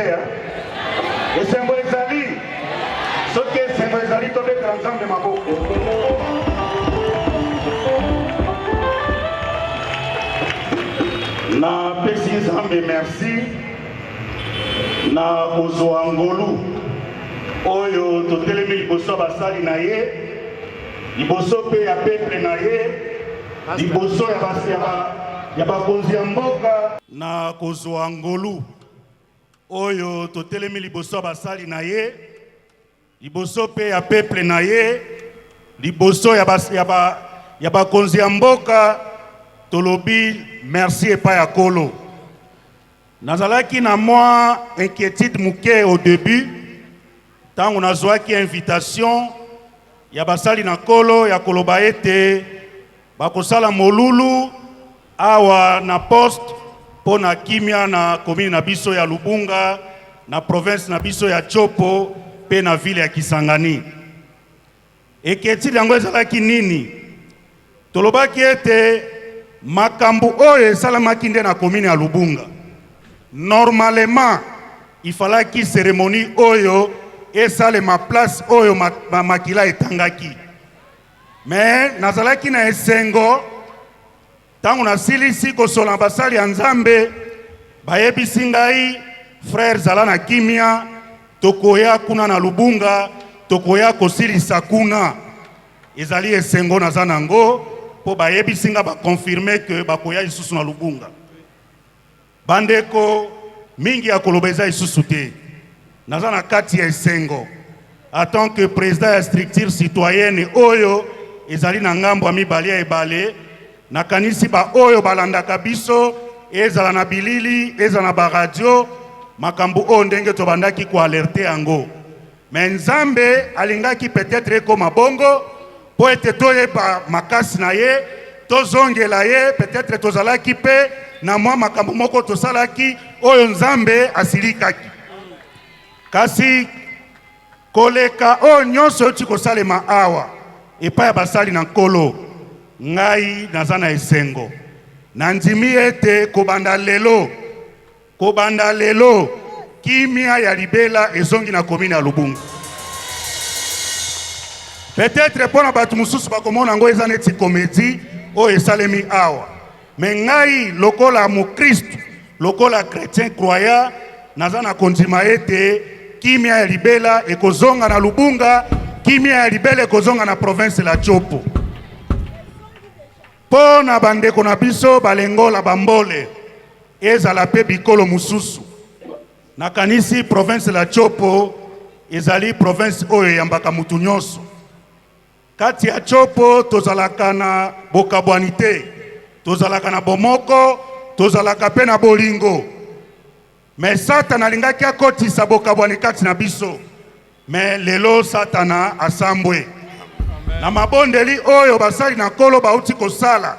Et c'est un ezali. Ce qui est un ezali, tout est ensemble de ma bouche. Na pesi Nzambe merci na kozwa ngolu oyo totelemi liboso basali na ye liboso pe ya peuple na ye liboso ya bakonzi ya mboka na kozwa ngolu oyo totelemi liboso basali na ye liboso pe ya peuple na ye liboso ya bakonzi ya mboka tolobi merci et pas ya kolo. Nazalaki na moi inquiétude muke au début. Tant on a joué qui invitation, ya basali na kolo ya koloba ete bakosala molulu awa na poste po na kimia na commune na biso ya Lubunga na province na biso ya Chopo pe na ville ya Kisangani. Inquiétude yango ezalaki nini? Tolobaki ete makambu oyo esalamaki nde na commune ya Lubunga. Normalement, il fallait qu'il cérémonie oyo esalema place oyo makila etangaki. Mais nazalaki na esengo tango na silisi kosola basali ya Nzambe bayebisi ngai frère zala na kimia tokoya kuna na Lubunga tokoya kosilisa kuna ezali esengo naza nango po bayebisi nga ba confirmer que bakoya isusu na Lubunga. Bandeko mingi ya kolobeza isusu te. Naza na kati ya esengo. En tant que président ya structure citoyenne oyo ezali na ngambo ya mibali ya ebale nakanisi ba oyo balandaka biso ezala na bilili ezala na ba radio makambu o ndenge to bandaki ko alerter yango. Mais Nzambe alingaki peut-être ekoma bongo po ete toyeba makasi na ye tozongela ye peut-être tozalaki pe na mwa makambo moko tosalaki oyo Nzambe asilikaki. Kasi koleka oyo nyonso euti kosalema awa epai ya basali na nkolo ngai naza na esengo nandimi ete kobanda lelo kimia ya libela ezongi na komine ya Lubunga. Peut-être pona batu mususu bakomona ngo eza neti komedi oyo esalemi awa, me ngai lokola mukristo lokola chrétien croyant naza na kondima ete kimia ya libela ekozonga na Lubunga, kimia ya libela ekozonga na province la Chopo. Pona bandeko na biso balengola bambole ezala pe bikolo mususu nakanisi province la Chopo ezali province oyo yambaka mutu nyonso. Kati ya Chopo tozalaka na bokabwani te, tozalaka na bomoko, tozalaka pe na bolingo. Me Satana alingaki akotisa bokabwani kati na biso, me lelo Satana asambwe. Na mabondeli oyo basali na nkolo bauti kosala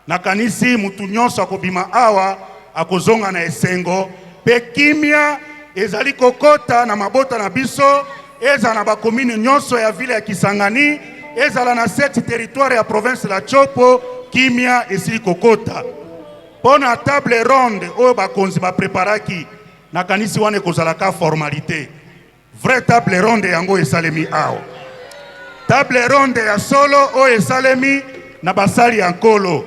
nakanisi mutu nyonso akobima awa akozonga na esengo pe kimia ezali kokota na mabota na biso, ezala na bakomine nyonso ya vile ya Kisangani, ezala na 7 territoire ya province la Chopo, kimia esili kokota. Pona table ronde oyo bakonzi bapreparaki nakanisi wane kozalaka formalité. Vrai table ronde yango esalemi awa. Table ronde ya solo oyo esalemi na basali ya nkolo.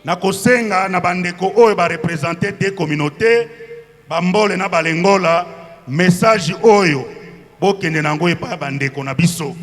Na kosenga na bandeko oyo ba représenter des communautés, bambole na balengola, message oyo bokende nango epa bandeko na biso.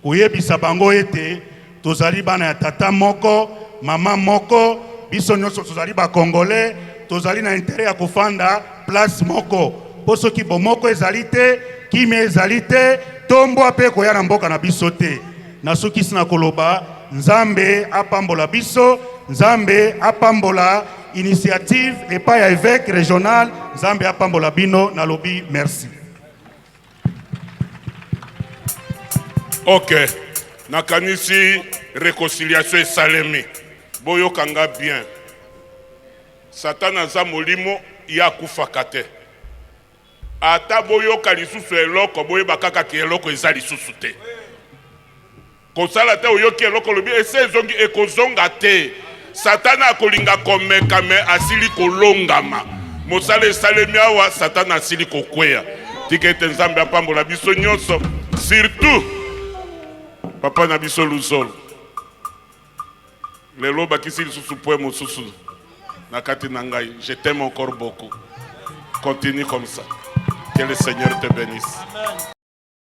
Kuyebisa bango ete tozali bana ya tata moko, mama moko, biso nyonso tozali ba Congolais, tozali na intérêt ya kofanda place moko. Poso ki bomoko ezali te, kimia ezali te, tombo ape koya na mboka na biso te. Na soki sina koloba, Nzambe apambola biso, Nzambe apambola initiative epa ya évêque régional, Nzambe apambola bino na lobi merci. Ok, nakanisi réconciliation esalemi. Boyo kanga bien. Satan aza molimo ya kufaka te. Ata boyo kalisusu eloko boyo bakaka ki eloko eza lisusu te. Kosala te oyoki eloko lobi ese ezongi ekozonga te. Satan akolinga komeka me asili kolongama. Mosala esalemi awa Satan asili kokweya. Tikete Nzambe apambola biso nyonso, surtout papa na biso Luzolo. Lelo bakisi lisusu poe mosusu na kati na ngai. Je t'aime encore beaucoup. Continue comme ça. Que le Seigneur te bénisse.